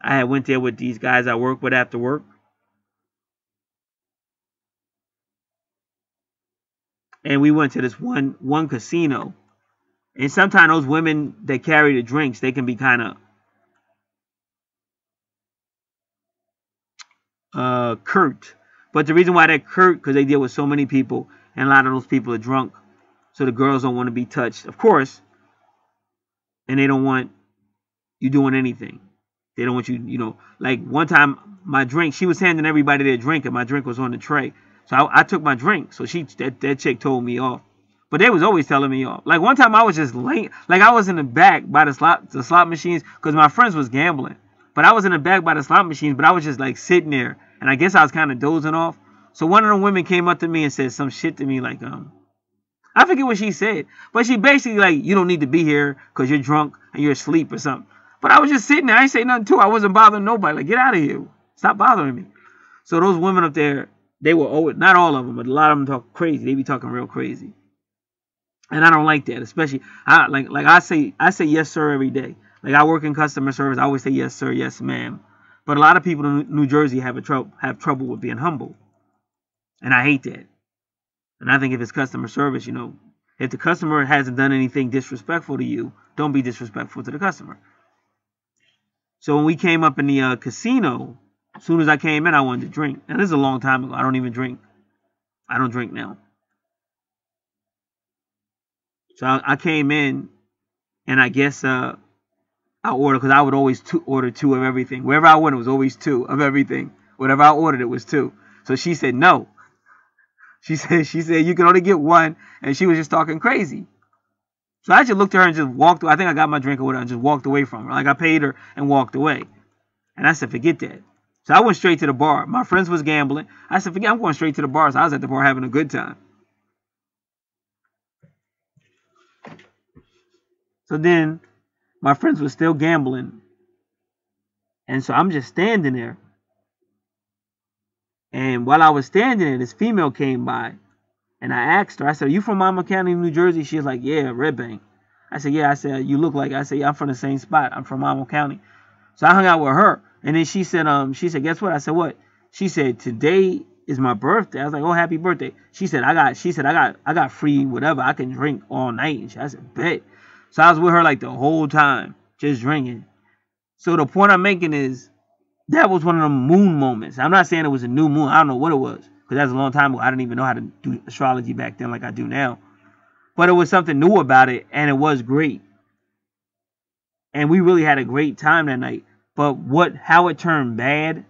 I had went there with these guys I work with after work. And we went to this one casino. And sometimes those women that carry the drinks, they can be kind of curt. But the reason why they're curt, because they deal with so many people, and a lot of those people are drunk. So the girls don't want to be touched, of course. And they don't want you doing anything. They don't want you, you know, like one time my drink, she was handing everybody their drink and my drink was on the tray. So I took my drink. So that chick told me off. But they was always telling me off. Like one time I was just late. Like I was in the back by the slot machines because my friends was gambling. But I was in the back by the slot machines, but I was just like sitting there. And I guess I was kind of dozing off. So one of the women came up to me and said some shit to me like, I forget what she said. But she basically like, you don't need to be here because you're drunk and you're asleep or something. But I was just sitting there. I ain't say nothing to her. I wasn't bothering nobody. Like, get out of here. Stop bothering me. So those women up there, they were always, not all of them, but a lot of them talk crazy. They be talking real crazy. And I don't like that, especially I say yes sir every day. Like I work in customer service, I always say yes sir, yes ma'am. But a lot of people in New Jersey have trouble with being humble, and I hate that. And I think if it's customer service, you know, if the customer hasn't done anything disrespectful to you, don't be disrespectful to the customer. So when we came up in the casino, as soon as I came in, I wanted to drink. And this is a long time ago. I don't even drink. I don't drink now. So I came in, and I guess I ordered, because I would always order 2 of everything. Wherever I went, it was always 2 of everything. Whatever I ordered, it was 2. So she said no. She said you can only get 1, and she was just talking crazy. So I just looked at her and just walked away. I think I got my drink or whatever and just walked away from her. Like I paid her and walked away. And I said, forget that. So I went straight to the bar. My friends was gambling. I said, forget, I'm going straight to the bar. So I was at the bar having a good time. So then my friends were still gambling. And so I'm just standing there. And while I was standing there, this female came by. And I asked her, I said, are you from Monmouth County, New Jersey? She was like, yeah, Red Bank. I said, yeah. I said, you look like, I said, yeah, I'm from the same spot. I'm from Monmouth County. So I hung out with her. And then she said, guess what? I said, what? She said, today is my birthday. I was like, oh, happy birthday. She said, I got free whatever. I can drink all night. I said, bet. So I was with her like the whole time, just drinking. So the point I'm making is that was one of the moon moments. I'm not saying it was a new moon. I don't know what it was, because that's a long time ago. I didn't even know how to do astrology back then like I do now. But it was something new about it, and it was great. And we really had a great time that night. But how it turned bad,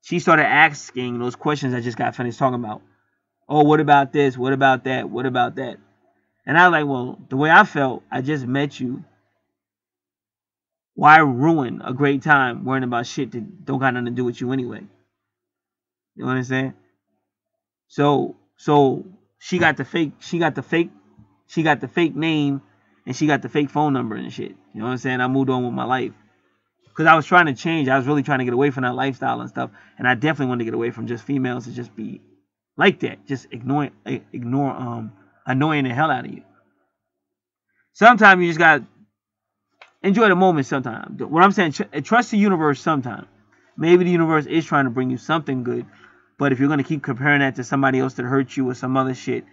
she started asking those questions I just got finished talking about. Oh, what about this? What about that? What about that? And I was like, well, the way I felt, I just met you. Why ruin a great time worrying about shit that don't got nothing to do with you anyway? You know what I'm saying? So she got the fake name, and she got the fake phone number and shit. You know what I'm saying? I moved on with my life. Because I was trying to change. I was really trying to get away from that lifestyle and stuff. And I definitely wanted to get away from just females to just be like that. Just ignore annoying the hell out of you. Sometimes you just got to enjoy the moment sometimes. What I'm saying, trust the universe sometimes. Maybe the universe is trying to bring you something good. But if you're going to keep comparing that to somebody else that hurt you or some other shit,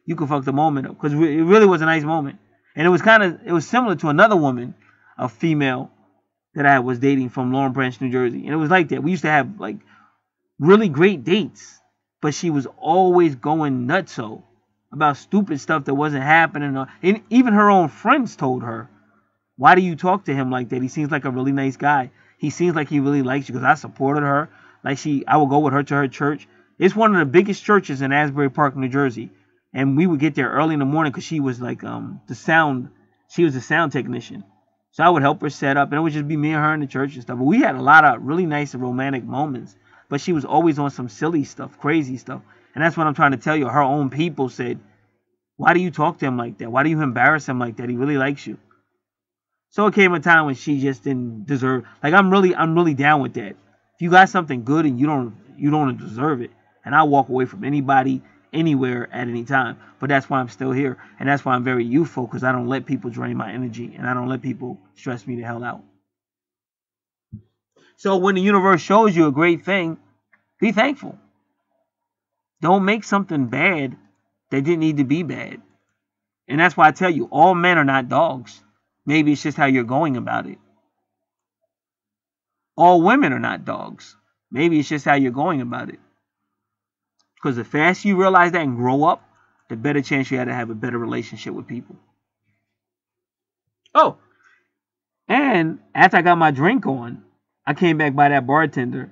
you can fuck the moment up. Because it really was a nice moment. And it was similar to another woman, a female, that I was dating from Long Branch, New Jersey. And it was like that. We used to have like really great dates. But she was always going nutso about stupid stuff that wasn't happening. And even her own friends told her, why do you talk to him like that? He seems like a really nice guy. He seems like he really likes you, because I supported her. I would go with her to her church. It's one of the biggest churches in Asbury Park, New Jersey. And we would get there early in the morning because she was like she was a sound technician. So I would help her set up, and it would just be me and her in the church and stuff. But we had a lot of really nice and romantic moments. But she was always on some silly stuff, crazy stuff. And that's what I'm trying to tell you. Her own people said, why do you talk to him like that? Why do you embarrass him like that? He really likes you. So it came a time when she just didn't deserve. Like I'm really down with that. If you got something good and you don't deserve it, and I walk away from anybody, anywhere, at any time. But that's why I'm still here, and that's why I'm very youthful, because I don't let people drain my energy, and I don't let people stress me the hell out. So when the universe shows you a great thing, be thankful. Don't make something bad that didn't need to be bad. And that's why I tell you, all men are not dogs. Maybe it's just how you're going about it. All women are not dogs. Maybe it's just how you're going about it. Because the faster you realize that and grow up, the better chance you have to have a better relationship with people. Oh, and after I got my drink on, I came back by that bartender,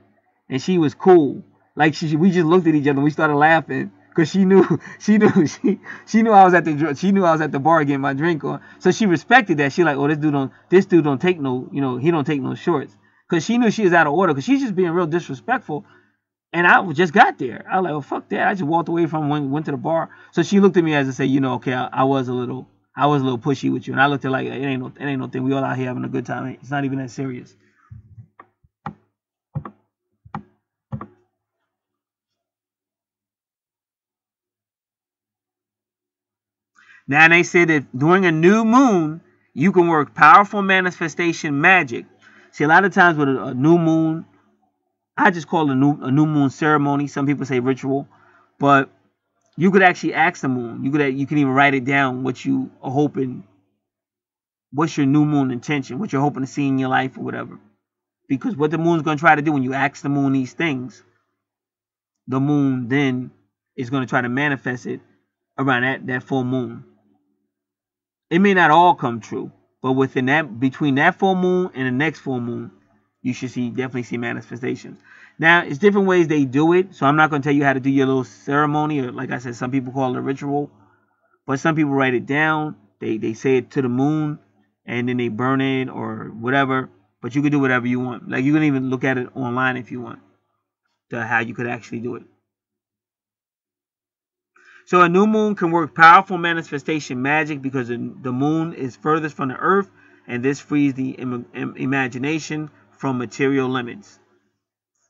and she was cool. Like we just looked at each other and we started laughing because she knew I was at the bar getting my drink on. So she respected that. She like, oh, this dude don't take no, he don't take no shorts. Because she knew she was out of order, because she's just being real disrespectful. And I just got there. I was like, well, fuck that. I just walked away from went to the bar. So she looked at me as to say, okay, I was a little pushy with you. And I looked at her like, it ain't no thing. We all out here having a good time. It's not even that serious. Now they say that during a new moon, you can work powerful manifestation magic. See, a lot of times with a new moon, I just call it a new moon ceremony. Some people say ritual, but you could actually ask the moon. You can even write it down what you are hoping. What's your new moon intention? What you're hoping to see in your life or whatever. Because what the moon's going to try to do when you ask the moon these things, the moon then is going to try to manifest it around that full moon. It may not all come true, but between that full moon and the next full moon, you should definitely see manifestations. Now, it's different ways they do it, so I'm not going to tell you how to do your little ceremony, or like I said, some people call it a ritual, but some people write it down, they say it to the moon, and then they burn it or whatever, but you can do whatever you want. Like, you can even look at it online if you want, to how you could actually do it. So a new moon can work powerful manifestation magic because the moon is furthest from the earth, and this frees the imagination from material limits.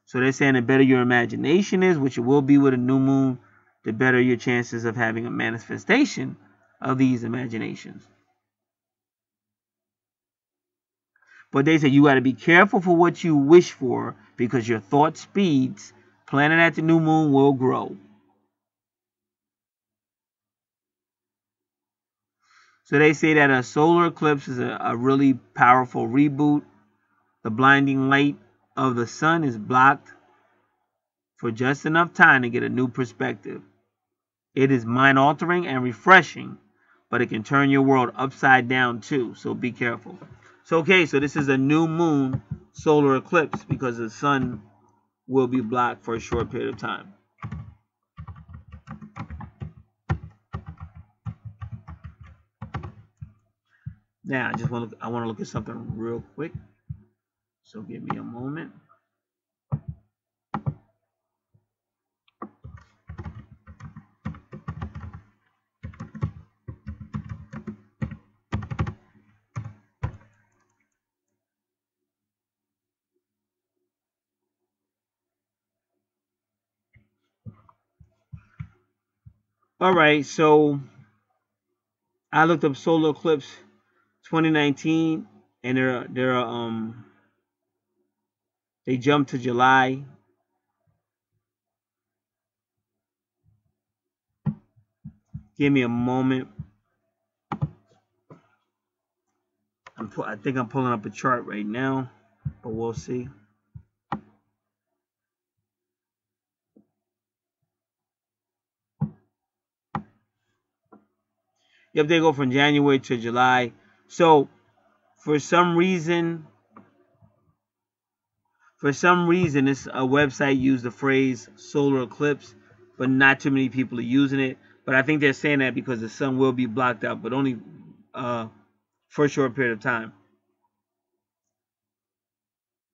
So they're saying the better your imagination is, which it will be with a new moon, the better your chances of having a manifestation of these imaginations. But they say you got to be careful for what you wish for, because your thought speeds, planet at the new moon, will grow. So they say that a solar eclipse is a really powerful reboot. The blinding light of the sun is blocked for just enough time to get a new perspective. It is mind altering and refreshing, but it can turn your world upside down too, so be careful. So this is a new moon solar eclipse because the sun will be blocked for a short period of time. Now, I want to look at something real quick. So give me a moment. All right, so I looked up solar eclipse 2019, and they jumped to July. Give me a moment. I think I'm pulling up a chart right now, but we'll see. Yep, they go from January to July. So for some reason, this a website used the phrase solar eclipse, but not too many people are using it. But I think they're saying that because the sun will be blocked out, but only for a short period of time.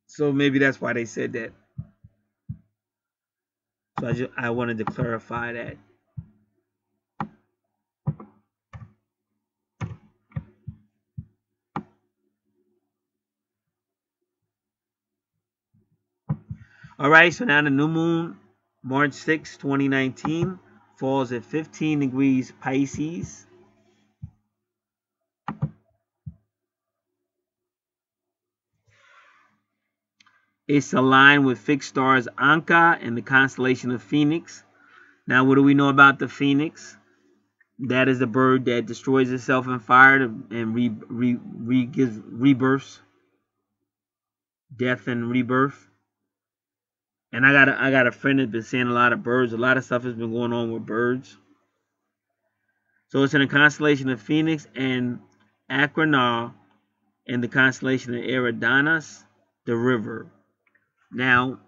So maybe that's why they said that. So I wanted to clarify that. All right, so now the new moon, March 6, 2019, falls at 15 degrees Pisces. It's aligned with fixed stars Anka and the constellation of Phoenix. Now, what do we know about the Phoenix? That is the bird that destroys itself in fire and gives rebirths, death and rebirth. And I got a friend that's been seeing a lot of birds. A lot of stuff has been going on with birds. So it's in the constellation of Phoenix and Acrinar in the constellation of Eridanus, the river. Now,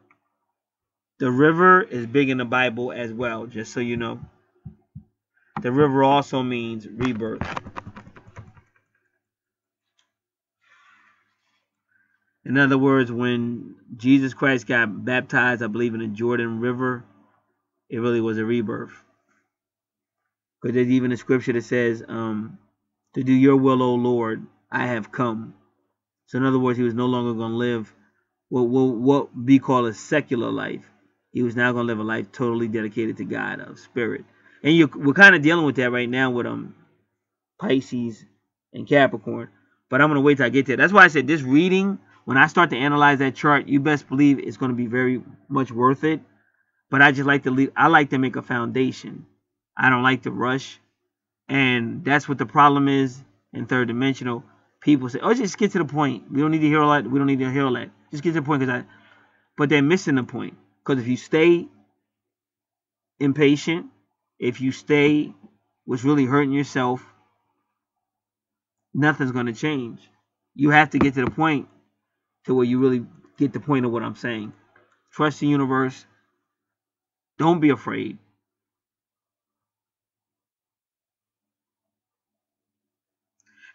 the river is big in the Bible as well, just so you know. The river also means rebirth. In other words, when Jesus Christ got baptized, I believe in the Jordan River, it really was a rebirth. Because there's even a scripture that says, to do your will, O Lord, I have come. So in other words, he was no longer going to live what we call a secular life. He was now going to live a life totally dedicated to God, of spirit. And we're kind of dealing with that right now with Pisces and Capricorn. But I'm going to wait till I get there. That's why I said this reading, when I start to analyze that chart, you best believe it's going to be very much worth it. But I just like to I like to make a foundation. I don't like to rush. And that's what the problem is in third dimensional. People say, oh, just get to the point. We don't need to hear all that. We don't need to hear all that. Just get to the point. But they're missing the point. Because if you stay impatient, if you stay what's really hurting yourself, nothing's going to change. You have to get to the point to where you really get the point of what I'm saying. Trust the universe. Don't be afraid.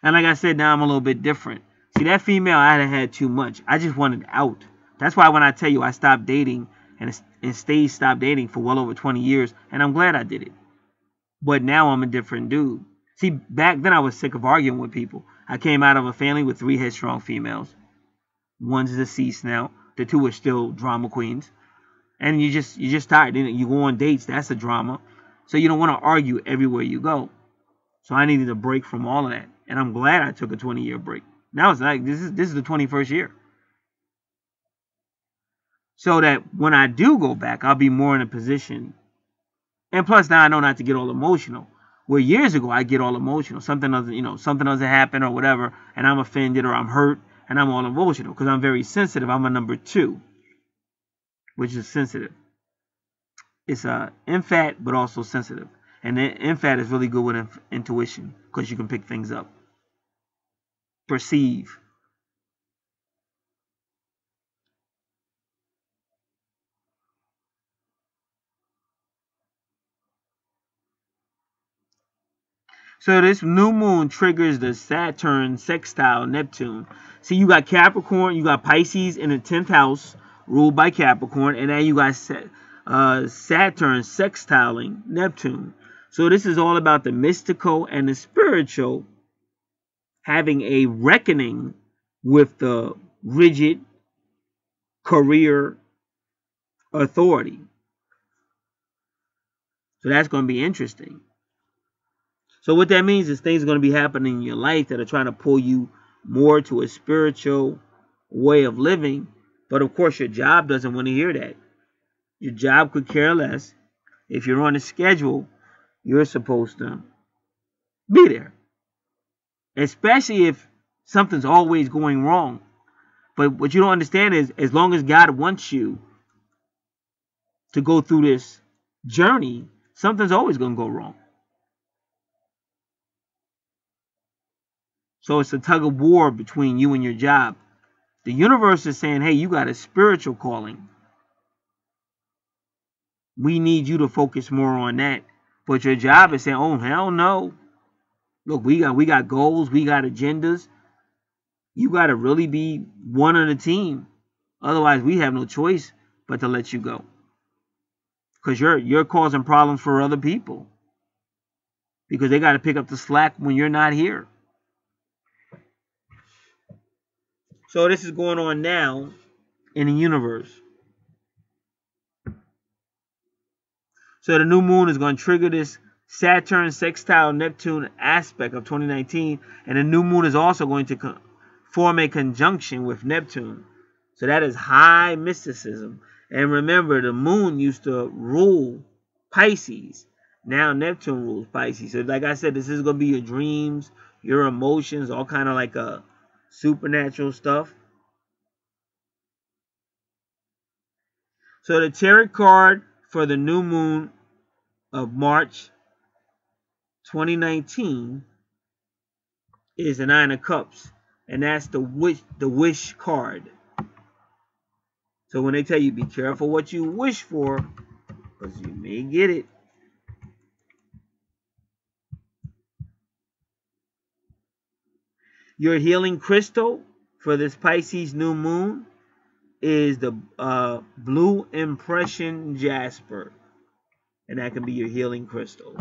And like I said, now I'm a little bit different. See, that female, I had too much. I just wanted out. That's why when I tell you I stopped dating and stopped dating for well over 20 years, and I'm glad I did it. But now I'm a different dude. See, back then I was sick of arguing with people. I came out of a family with 3 headstrong females. One's deceased now. The 2 are still drama queens. And you're just tired. You go on dates, that's a drama. So you don't want to argue everywhere you go. So I needed a break from all of that. And I'm glad I took a 20-year break. Now it's like this is the 21st year. So that when I do go back, I'll be more in a position. And plus now I know not to get all emotional. Where years ago I get all emotional. Something doesn't happen or whatever, and I'm offended or I'm hurt and I'm all emotional because I'm very sensitive. I'm a number 2, which is sensitive. It's infat but also sensitive. And the infat is really good with intuition because you can pick things up. Perceive. So this new moon triggers the Saturn sextile Neptune. See, you got Capricorn, you got Pisces in the 10th house, ruled by Capricorn, and then you got Saturn sextiling Neptune. So this is all about the mystical and the spiritual having a reckoning with the rigid career authority. So that's going to be interesting. So what that means is things are going to be happening in your life that are trying to pull you more to a spiritual way of living. But of course, your job doesn't want to hear that. Your job could care less. If you're on a schedule, you're supposed to be there. Especially if something's always going wrong. But what you don't understand is as long as God wants you to go through this journey, something's always going to go wrong. So it's a tug of war between you and your job. The universe is saying, hey, you got a spiritual calling. We need you to focus more on that. But your job is saying, oh, hell no. Look, we got goals. We got agendas. You got to really be one on the team. Otherwise, we have no choice but to let you go. Because you're causing problems for other people. Because they got to pick up the slack when you're not here. So this is going on now in the universe. So the new moon is going to trigger this Saturn sextile Neptune aspect of 2019. And the new moon is also going to form a conjunction with Neptune. So that is high mysticism. And remember, the moon used to rule Pisces. Now Neptune rules Pisces. So like I said, this is going to be your dreams, your emotions, all kind of like a supernatural stuff. So the tarot card for the new moon of March 2019 is the Nine of Cups. And that's the wish card. So when they tell you be careful what you wish for, because you may get it. Your healing crystal for this Pisces new moon is the blue impression jasper. And that can be your healing crystal.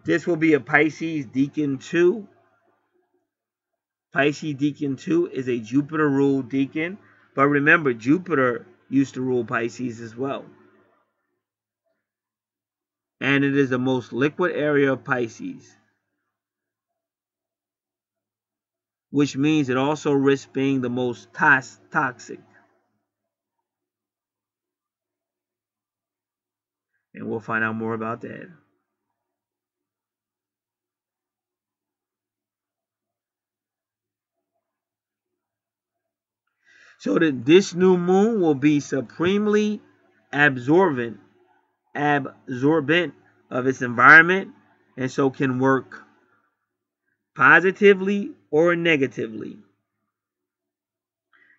This will be a Pisces Deacon 2. Pisces Deacon 2 is a Jupiter-ruled deacon. But remember, Jupiter used to rule Pisces as well. And it is the most liquid area of Pisces. Which means it also risks being the most toxic. And we'll find out more about that. So that this new moon will be supremely absorbent of its environment, and so can work positively or negatively.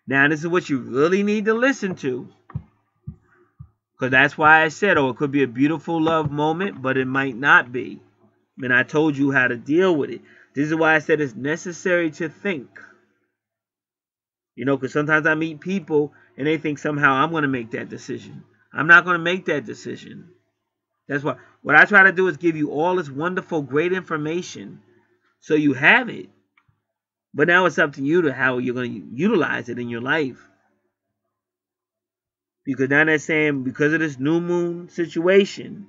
Now, this is what you really need to listen to, because that's why I said, it could be a beautiful love moment, but it might not be. And I told you how to deal with it. This is why I said it's necessary to think. You know, because sometimes I meet people and they think somehow I'm going to make that decision. I'm not going to make that decision. That's why what I try to do is give you all this wonderful, great information so you have it. But now it's up to you to how you're going to utilize it in your life. Because now they're saying, because of this new moon situation,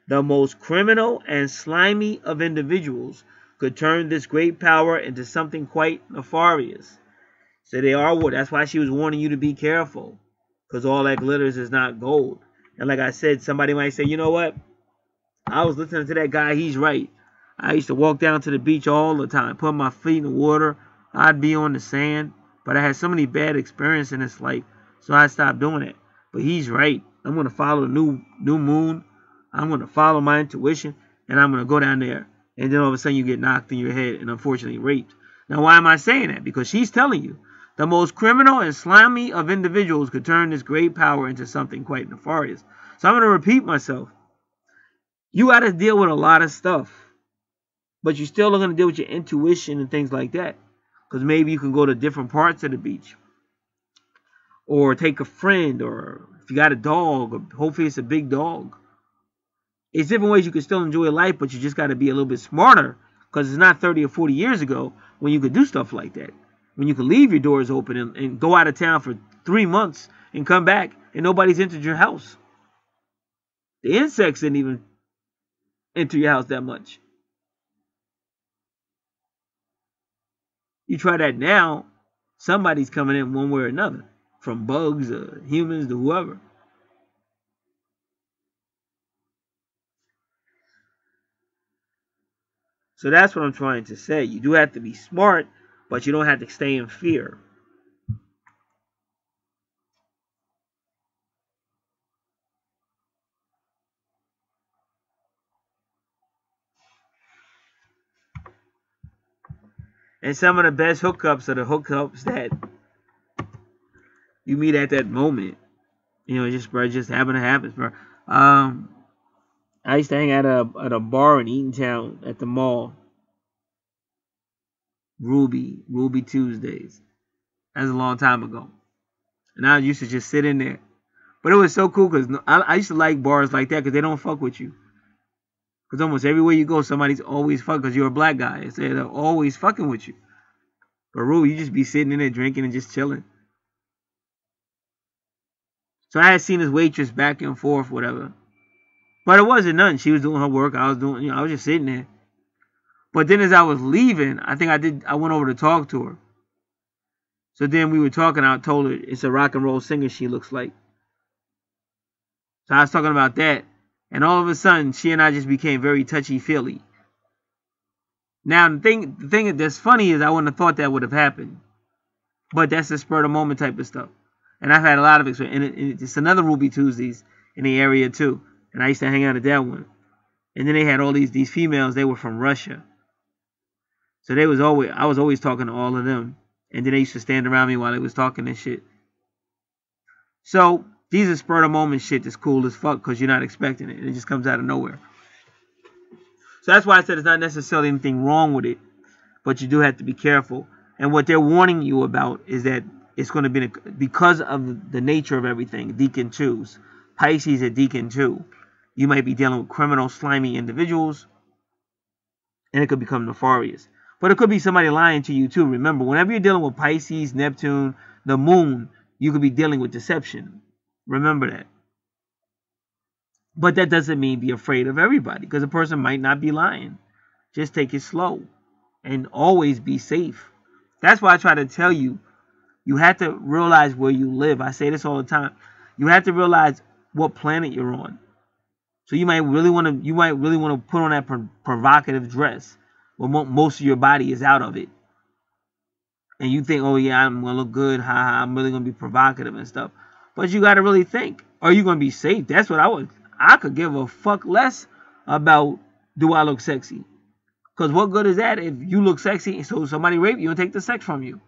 the most criminal and slimy of individuals could turn this great power into something quite nefarious. So they are war. That's why she was warning you to be careful. Because all that glitters is not gold. And like I said, somebody might say, you know what? I was listening to that guy. He's right. I used to walk down to the beach all the time. Put my feet in the water. I'd be on the sand. But I had so many bad experiences in this life. So I stopped doing it. But he's right. I'm going to follow the new moon. I'm going to follow my intuition. And I'm going to go down there. And then all of a sudden you get knocked in your head and unfortunately raped. Now why am I saying that? Because she's telling you. The most criminal and slimy of individuals could turn this great power into something quite nefarious. So I'm going to repeat myself. You got to deal with a lot of stuff. But you're still going to deal with your intuition and things like that. Because maybe you can go to different parts of the beach. Or take a friend. Or if you got a dog. Or hopefully it's a big dog. It's different ways you can still enjoy life. But you just got to be a little bit smarter. Because it's not 30 or 40 years ago when you could do stuff like that. When you could leave your doors open and go out of town for 3 months and come back and nobody's entered your house. The insects didn't even enter your house that much. You try that now, somebody's coming in one way or another. From bugs to humans to whoever. So that's what I'm trying to say. You do have to be smart, but you don't have to stay in fear. And some of the best hookups are the hookups that you meet at that moment. You know, just happen to happen, bro. I used to hang out at a bar in Eatontown at the mall. Ruby Tuesdays. That was a long time ago. And I used to just sit in there. But it was so cool because I used to like bars like that because they don't fuck with you. Because almost everywhere you go, somebody's always fucking, because you're a black guy. So they're always fucking with you. But Rue, you just be sitting in there drinking and just chilling. So I had seen this waitress back and forth, whatever. But it wasn't nothing. She was doing her work. I was doing, I was just sitting there. But then as I was leaving, I went over to talk to her. So then we were talking, I told her it's a rock and roll singer she looks like. So I was talking about that. And all of a sudden, she and I just became very touchy-feely. Now, the thing that's funny is I wouldn't have thought that would have happened. But that's the spur of the moment type of stuff. And I've had a lot of experience. And it's another Ruby Tuesdays in the area too. And I used to hang out at that one. And then they had all these females. They were from Russia. So I was always talking to all of them. And then they used to stand around me while they was talking and shit. So these are spur of the moment shit that's cool as fuck because you're not expecting it. It just comes out of nowhere. So that's why I said it's not necessarily anything wrong with it. But you do have to be careful. And what they're warning you about is that it's going to be because of the nature of everything. Deacon 2s. Pisces at Deacon 2. You might be dealing with criminal, slimy individuals. And it could become nefarious. But it could be somebody lying to you too. Remember, whenever you're dealing with Pisces, Neptune, the moon, you could be dealing with deception. Remember that. But that doesn't mean be afraid of everybody. Because a person might not be lying. Just take it slow. And always be safe. That's why I try to tell you. You have to realize where you live. I say this all the time. You have to realize what planet you're on. So you might really want to put on that provocative dress. Well, most of your body is out of it. And you think, oh yeah, I'm going to look good. I'm really going to be provocative and stuff. But you got to really think. Are you going to be safe? That's what I could give a fuck less about do I look sexy. Because what good is that if you look sexy so somebody rape you and take the sex from you?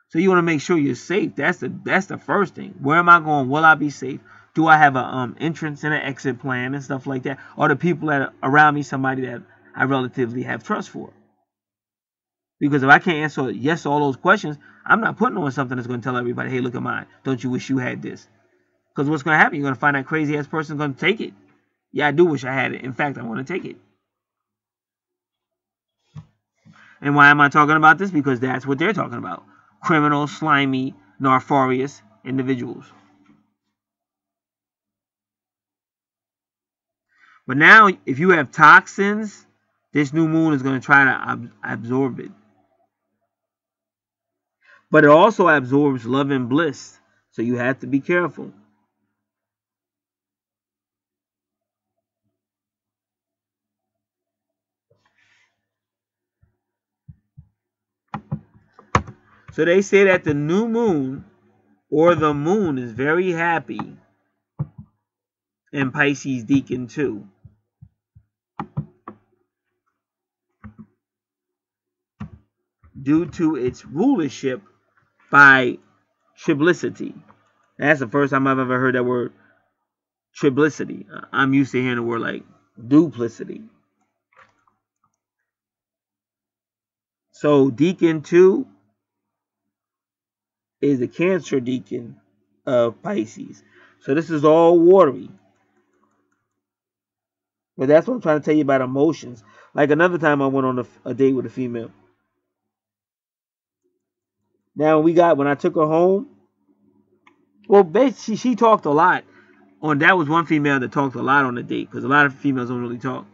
So you want to make sure you're safe. That's the first thing. Where am I going? Will I be safe? Do I have an entrance and an exit plan and stuff like that? Or the people that are around me somebody that I relatively have trust for? Because if I can't answer yes to all those questions, I'm not putting on something that's going to tell everybody, hey, look at mine. Don't you wish you had this? Because what's going to happen? You're going to find that crazy ass person going to take it. Yeah, I do wish I had it. In fact, I want to take it. And why am I talking about this? Because that's what they're talking about. Criminal, slimy, nefarious individuals. But now, if you have toxins, this new moon is going to try to absorb it. But it also absorbs love and bliss. So you have to be careful. So they say that the new moon or the moon is very happy in Pisces Deacon 2. Due to its rulership by triplicity. That's the first time I've ever heard that word, triplicity. I'm used to hearing the word like duplicity. So Deacon 2 is the Cancer Deacon of Pisces. So this is all watery. But that's what I'm trying to tell you about emotions. Like another time I went on a date with a female. Now when I took her home, well, basically she talked a lot. That was one female that talked a lot on the date, because a lot of females don't really talk.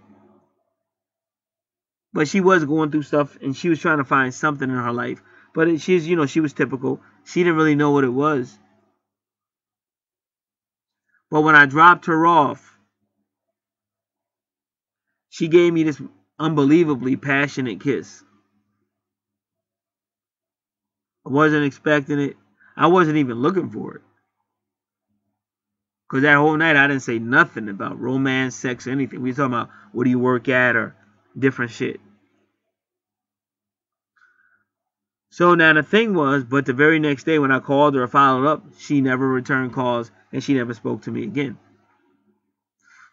But she was going through stuff, and she was trying to find something in her life. But she was typical. She didn't really know what it was. But when I dropped her off, she gave me this unbelievably passionate kiss. I wasn't expecting it. I wasn't even looking for it. Because that whole night I didn't say nothing about romance, sex, or anything. We were talking about what do you work at or different shit. So now the thing was, but the very next day when I called her or followed up, she never returned calls and she never spoke to me again.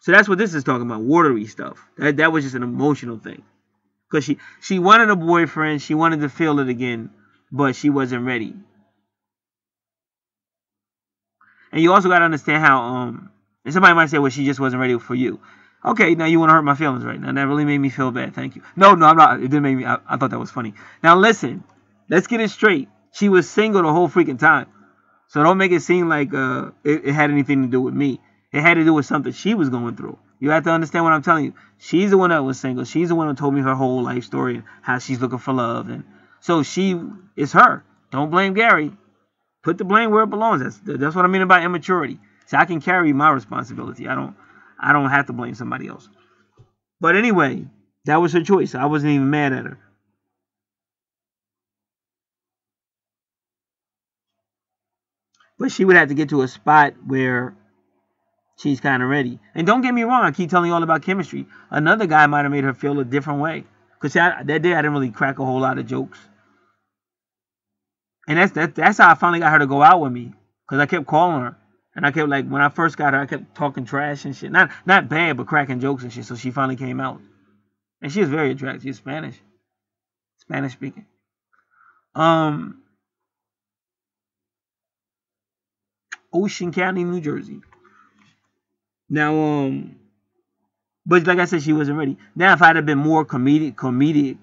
So that's what this is talking about, watery stuff. That was just an emotional thing. Because she wanted a boyfriend, she wanted to feel it again, but she wasn't ready. And you also got to understand how And somebody might say, well, she just wasn't ready for you. Okay, now you want to hurt my feelings right now. That really made me feel bad. Thank you. No, I'm not. It didn't make me. I thought that was funny. Now listen, let's get it straight. She was single the whole freaking time. So don't make it seem like it had anything to do with me. It had to do with something she was going through. You have to understand what I'm telling you. She's the one that was single. She's the one who told me her whole life story and how she's looking for love. And so it's her. Don't blame Gary. Put the blame where it belongs. That's what I mean about immaturity. So I can carry my responsibility. I don't have to blame somebody else. But anyway, that was her choice. I wasn't even mad at her. But she would have to get to a spot where she's kind of ready. And don't get me wrong, I keep telling you all about chemistry. Another guy might have made her feel a different way. Because that day I didn't really crack a whole lot of jokes. And that's how I finally got her to go out with me. Because I kept calling her. And I kept, like, when I first got her, I kept talking trash and shit. Not bad, but cracking jokes and shit. So she finally came out. And she was very attractive. She's Spanish. Spanish speaking. Ocean County, New Jersey. Now, but like I said, she wasn't ready. Now, if I'd have been more comedic,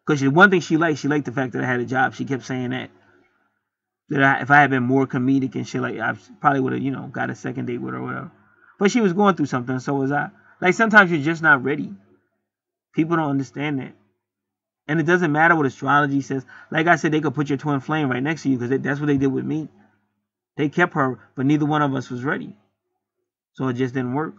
because one thing she liked the fact that I had a job. She kept saying that if I had been more comedic and shit, like I probably would have, got a second date with her or whatever. But she was going through something, so was I. Like sometimes you're just not ready. People don't understand that. And it doesn't matter what astrology says. Like I said, they could put your twin flame right next to you because that's what they did with me. They kept her, but neither one of us was ready. So it just didn't work.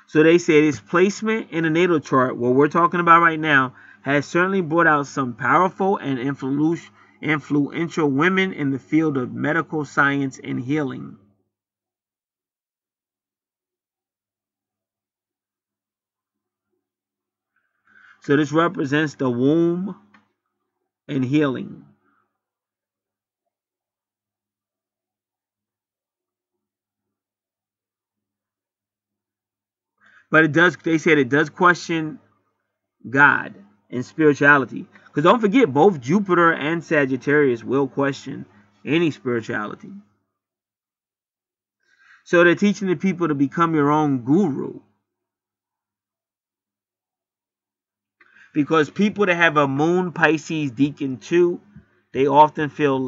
So they say this placement in the natal chart, what we're talking about right now, has certainly brought out some powerful and influential women in the field of medical science and healing. So this represents the womb and healing. But they said it does question God and spirituality. Because don't forget, both Jupiter and Sagittarius will question any spirituality. So they're teaching the people to become your own guru. Because people that have a moon Pisces Deacon 2, they often feel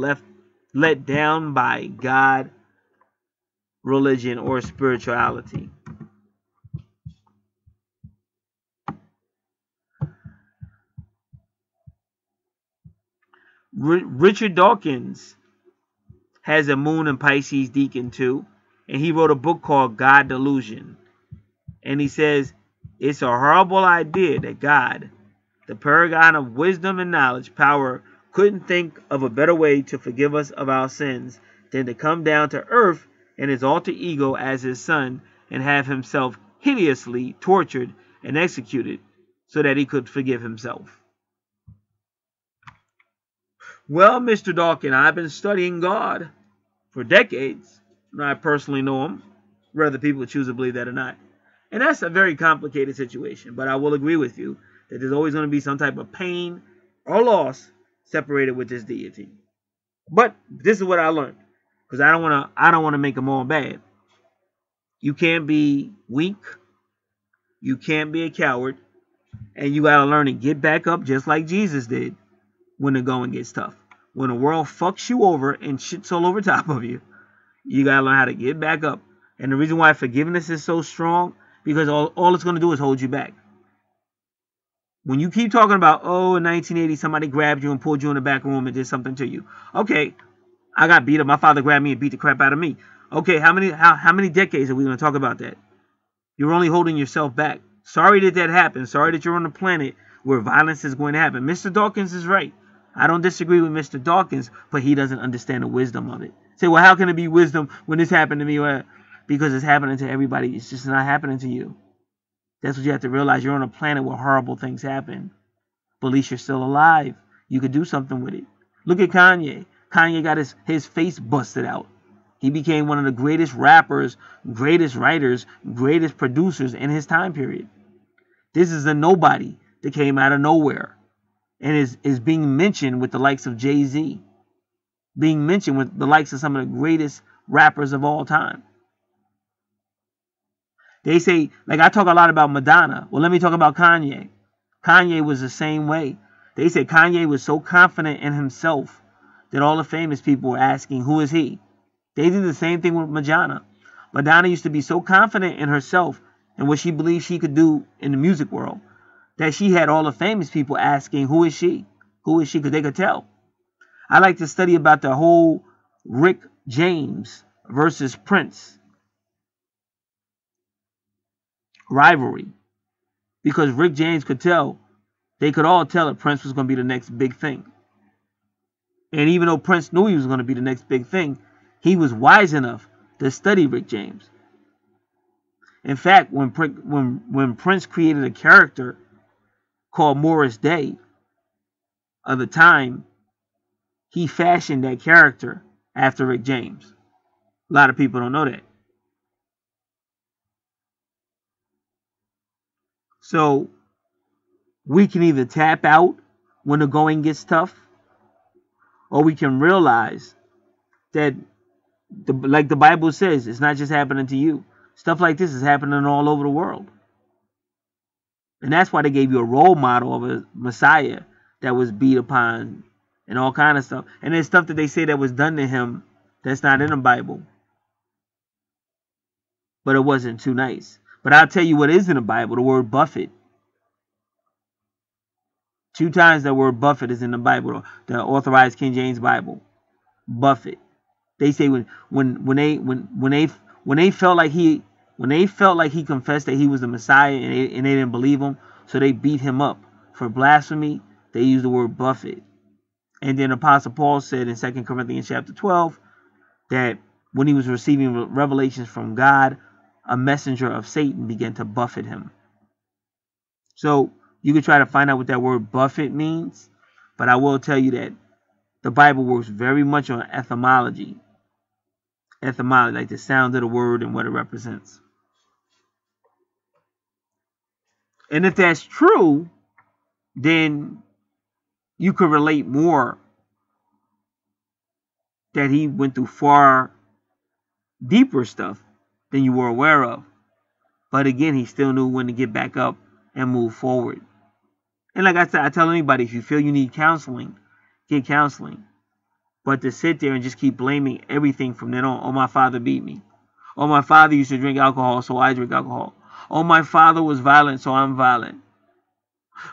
let down by God, religion, or spirituality. Richard Dawkins has a moon in Pisces Deacon 2, and he wrote a book called God Delusion. And he says, it's a horrible idea that God, the paragon of wisdom and knowledge, power, couldn't think of a better way to forgive us of our sins than to come down to earth in his alter ego as his son and have himself hideously tortured and executed so that he could forgive himself. Well, Mr. Dawkins, I've been studying God for decades, and I personally know him, whether people choose to believe that or not. And that's a very complicated situation, but I will agree with you that there's always going to be some type of pain or loss separated with this deity. But this is what I learned, because I don't want to make them all bad. You can't be weak, you can't be a coward, and you got to learn to get back up just like Jesus did when the going gets tough. When the world fucks you over and shits all over top of you, you got to learn how to get back up. And the reason why forgiveness is so strong, because all it's going to do is hold you back. When you keep talking about, oh, in 1980, somebody grabbed you and pulled you in the back room and did something to you. Okay, I got beat up. My father grabbed me and beat the crap out of me. Okay, how many decades are we going to talk about that? You're only holding yourself back. Sorry that happened. Sorry that you're on a planet where violence is going to happen. Mr. Dawkins is right. I don't disagree with Mr. Dawkins, but he doesn't understand the wisdom of it. Say, well, how can it be wisdom when this happened to me? Well, because it's happening to everybody. It's just not happening to you. That's what you have to realize. You're on a planet where horrible things happen. But at least you're still alive. You could do something with it. Look at Kanye. Kanye got his face busted out. He became one of the greatest rappers, greatest writers, greatest producers in his time period. This is a nobody that came out of nowhere and is being mentioned with the likes of Jay-Z. being mentioned with the likes of some of the greatest rappers of all time. They say, like I talk a lot about Madonna. Well, let me talk about Kanye. Kanye was the same way. They say Kanye was so confident in himself that all the famous people were asking, who is he? They did the same thing with Madonna. Madonna used to be so confident in herself and what she believed she could do in the music world that she had all the famous people asking, who is she? Who is she? Because they could tell. I like to study about the whole Rick James versus Prince rivalry. Because Rick James could tell, they could all tell that Prince was going to be the next big thing. And even though Prince knew he was going to be the next big thing, he was wise enough to study Rick James. In fact, when Prince created a character called Morris Day, of the time, he fashioned that character after Rick James. A lot of people don't know that. So we can either tap out when the going gets tough, or we can realize that, like the Bible says, it's not just happening to you. Stuff like this is happening all over the world. And that's why they gave you a role model of a Messiah that was beat upon and all kind of stuff. And there's stuff that they say that was done to him that's not in the Bible. But it wasn't too nice. But I'll tell you what is in the Bible, the word buffet. 2 times that word buffet is in the Bible, the authorized King James Bible. Buffet. They say when they felt like he confessed that he was the Messiah and they didn't believe him, so they beat him up for blasphemy, they used the word buffet. And then Apostle Paul said in 2 Corinthians chapter 12 that when he was receiving revelations from God, a messenger of Satan began to buffet him. So you could try to find out what that word buffet means, but I will tell you that the Bible works very much on etymology. Etymology, like the sound of the word and what it represents. And if that's true, then you could relate more that he went through far deeper stuff than you were aware of. But again, he still knew when to get back up and move forward. And like I said, I tell anybody, if you feel you need counseling, get counseling. But to sit there and just keep blaming everything from then on. Oh, my father beat me. Oh, my father used to drink alcohol, so I drink alcohol. Oh, my father was violent, so I'm violent.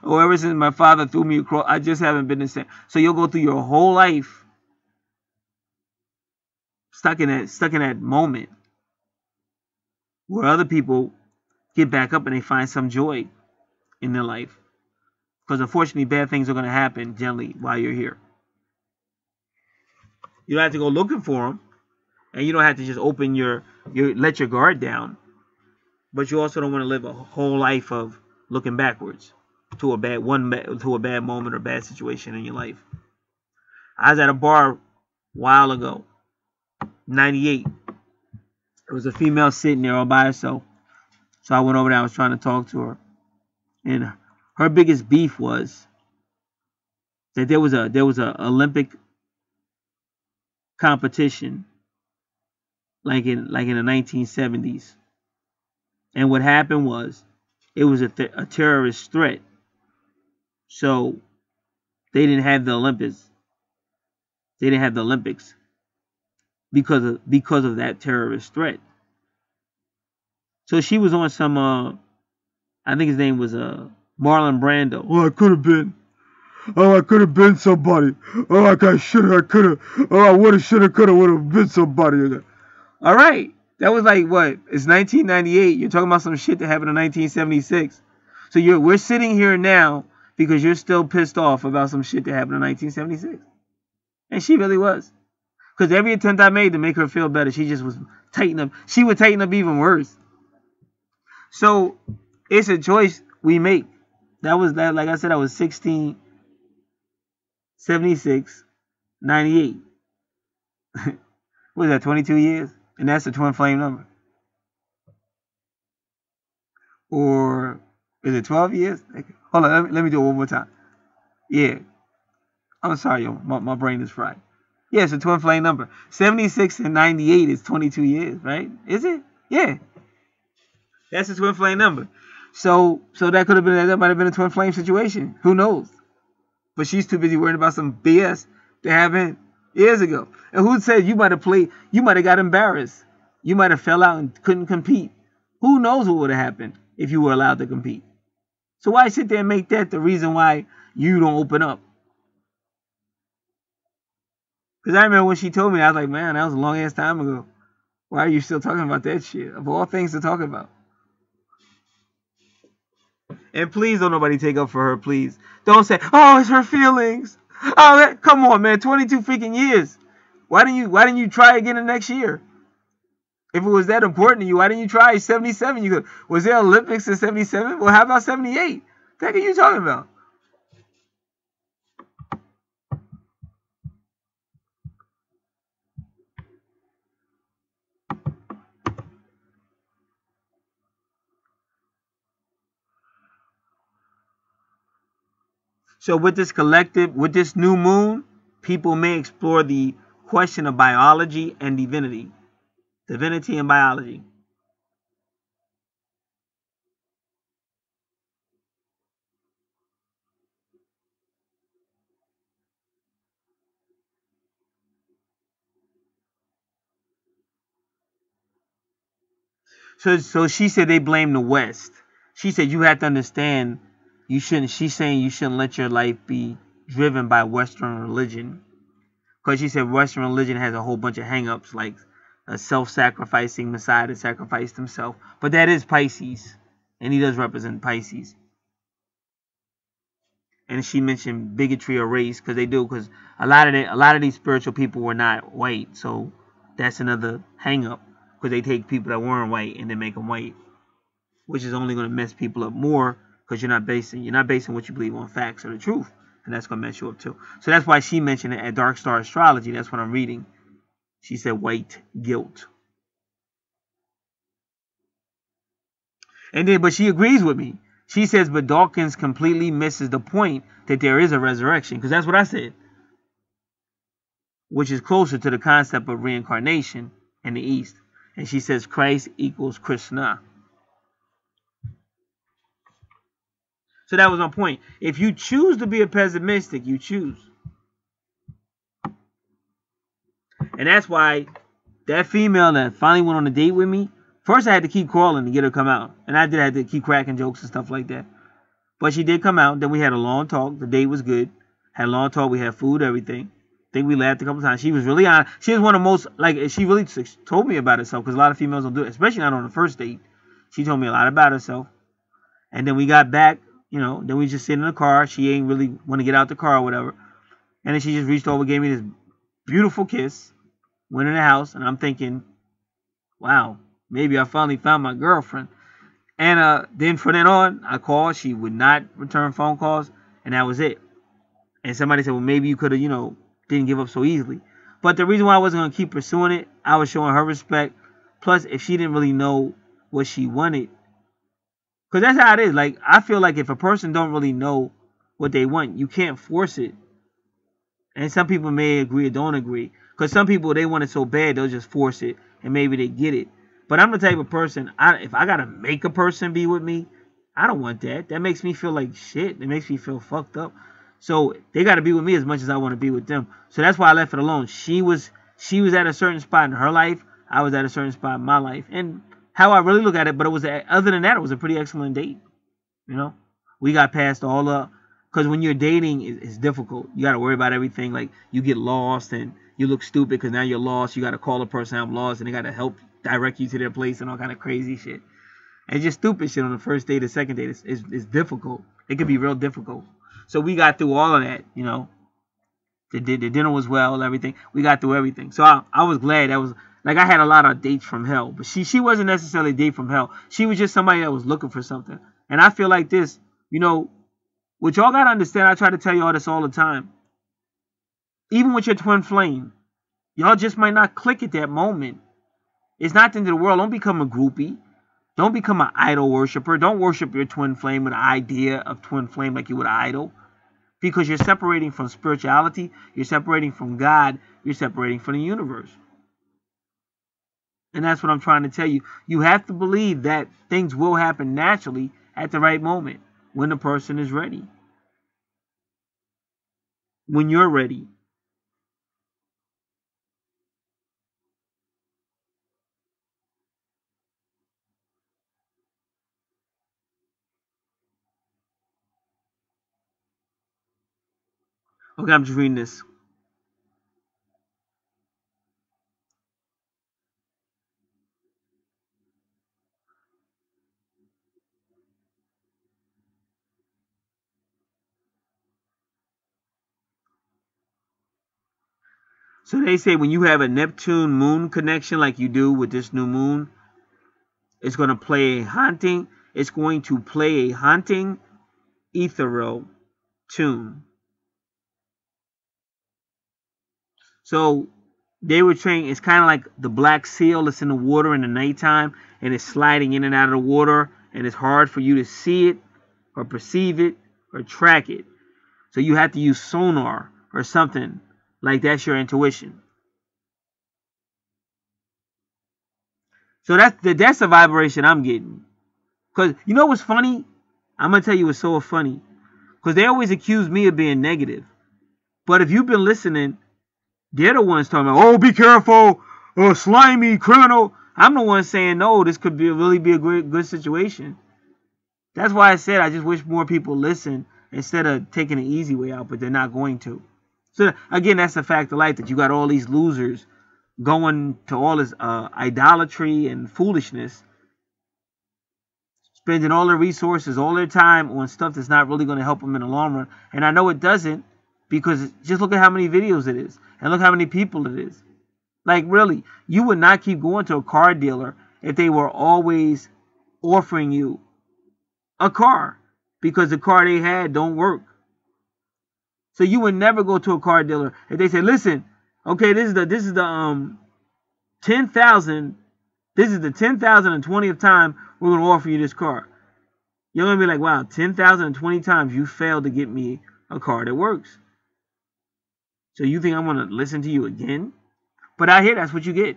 Oh, ever since my father threw me across, I just haven't been the same. So you'll go through your whole life stuck in that moment where other people get back up and they find some joy in their life. Because unfortunately, bad things are going to happen generally while you're here. You don't have to go looking for them, and you don't have to just open let your guard down. But you also don't want to live a whole life of looking backwards to a bad moment or bad situation in your life. I was at a bar a while ago, 98. There was a female sitting there all by herself. So I went over there. I was trying to talk to her, and her biggest beef was that there was a Olympic competition like in the 1970s, and what happened was it was a terrorist threat, so they didn't have the Olympics. They didn't have the Olympics because of that terrorist threat. So she was on some I think his name was Marlon Brando. Oh, I could have been. Oh, I could have been somebody. Oh, I should have, I could have. Oh, I would have, should have, could have, would have been somebody. All right. That was like, what? It's 1998. You're talking about some shit that happened in 1976. So we're sitting here now because you're still pissed off about some shit that happened in 1976. And she really was. Because every attempt I made to make her feel better, she just was tightening up. She would tighten up even worse. So it's a choice we make. That was that. Like I said, I was 16, 76, 98. What is that, 22 years? And that's a twin flame number. Or is it 12 years? Hold on, let me do it one more time. Yeah. I'm sorry, yo. My brain is fried. Yeah, it's a twin flame number. 76 and 98 is 22 years, right? Is it? Yeah. That's a twin flame number. So that could have been, that might have been a twin flame situation. Who knows? But she's too busy worrying about some BS that happened years ago. And who said you might have got embarrassed. You might have fell out and couldn't compete. Who knows what would have happened if you were allowed to compete? So why sit there and make that the reason why you don't open up? Because I remember when she told me, I was like, man, that was a long ass time ago. Why are you still talking about that shit? Of all things to talk about. And please don't nobody take up for her, please. Don't say, oh, it's her feelings. Oh, come on, man. 22 freaking years. Why didn't you try again the next year? If it was that important to you, why didn't you try 77? You could. Was there Olympics in 77? Well, how about 78? What the heck are you talking about? So with this collective, with this new moon, people may explore the question of biology and divinity. Divinity and biology. So she said they blame the West. She said you have to understand she's saying you shouldn't let your life be driven by Western religion. Because she said Western religion has a whole bunch of hang-ups, like a self-sacrificing Messiah that sacrificed himself. But that is Pisces. And he does represent Pisces. And she mentioned bigotry or race, because they do, because a lot of these spiritual people were not white. So that's another hang-up, because they take people that weren't white and they make them white, which is only going to mess people up more, because you're not basing what you believe on facts or the truth, and that's going to mess you up too. So that's why she mentioned it at Dark Star Astrology. That's what I'm reading. She said white guilt. And then, but she agrees with me. She says, but Dawkins completely misses the point that there is a resurrection, because that's what I said, which is closer to the concept of reincarnation in the East. And she says Christ equals Krishna. So that was my point. If you choose to be a pessimistic, you choose. And that's why that female that finally went on a date with me, first I had to keep calling to get her to come out. And I did have to keep cracking jokes and stuff like that. But she did come out. Then we had a long talk. The date was good. Had a long talk. We had food, everything. I think we laughed a couple times. She was really on. She was one of the most, like, she really told me about herself, because a lot of females don't do it, especially not on the first date. She told me a lot about herself. And then we got back, then we just sit in the car. She ain't really want to get out the car or whatever. And then she just reached over, gave me this beautiful kiss, went in the house, and I'm thinking, wow, maybe I finally found my girlfriend. And then from then on, I called. She would not return phone calls, and that was it. And somebody said, well, maybe you could have, didn't give up so easily. But the reason why I wasn't going to keep pursuing it, I was showing her respect. Plus, if she didn't really know what she wanted, because that's how it is. Like, I feel like if a person don't really know what they want, you can't force it. And some people may agree or don't agree. Because some people, they want it so bad, they'll just force it, and maybe they get it. But I'm the type of person, if I got to make a person be with me, I don't want that. That makes me feel like shit. It makes me feel fucked up. So they got to be with me as much as I want to be with them. So that's why I left it alone. She was at a certain spot in her life. I was at a certain spot in my life. And how I really look at it, but other than that, it was a pretty excellent date. We got past all the, because when you're dating, it's difficult. You got to worry about everything. Like, you get lost and you look stupid because now you're lost. You got to call a person, I'm lost, and they got to help direct you to their place and all kind of crazy shit. And just stupid shit on the first date, the second date is difficult. It could be real difficult. So we got through all of that, The dinner was well, everything. We got through everything. So I was glad. That was, like, I had a lot of dates from hell. But she wasn't necessarily a date from hell. She was just somebody that was looking for something. And I feel like this, what y'all got to understand, I try to tell y'all this all the time. Even with your twin flame, y'all just might not click at that moment. It's not the end of the world. Don't become a groupie. Don't become an idol worshiper. Don't worship your twin flame with an idea of twin flame like you would an idol. Because you're separating from spirituality, you're separating from God, you're separating from the universe. And that's what I'm trying to tell you. You have to believe that things will happen naturally at the right moment, when the person is ready. When you're ready. Okay, I'm just reading this. So they say when you have a Neptune moon connection like you do with this new moon, it's going to play a haunting. It's going to play a haunting ethereal tune. So they were saying it's kind of like the black seal that's in the water in the nighttime and it's sliding in and out of the water and it's hard for you to see it or perceive it or track it. So you have to use sonar or something like that's your intuition. So that's the vibration I'm getting. Because you know what's funny? I'm going to tell you what's so funny. Because they always accuse me of being negative. But if you've been listening, they're the ones talking about, oh, be careful, oh, slimy, criminal. I'm the one saying, no, this could really be a good situation. That's why I said I just wish more people listen instead of taking the easy way out, but they're not going to. So, again, that's the fact of life, that you got all these losers going to all this idolatry and foolishness, spending all their resources, all their time on stuff that's not really going to help them in the long run. And I know it doesn't, because just look at how many videos it is, and look how many people it is. Like, really, you would not keep going to a car dealer if they were always offering you a car, because the car they had don't work. So you would never go to a car dealer if they say, listen, okay, this is the 10,000, this is the 10,020th time we're going to offer you this car. You're going to be like, wow, 10,020 times you failed to get me a car that works. So you think I'm going to listen to you again? But out here, that's what you get.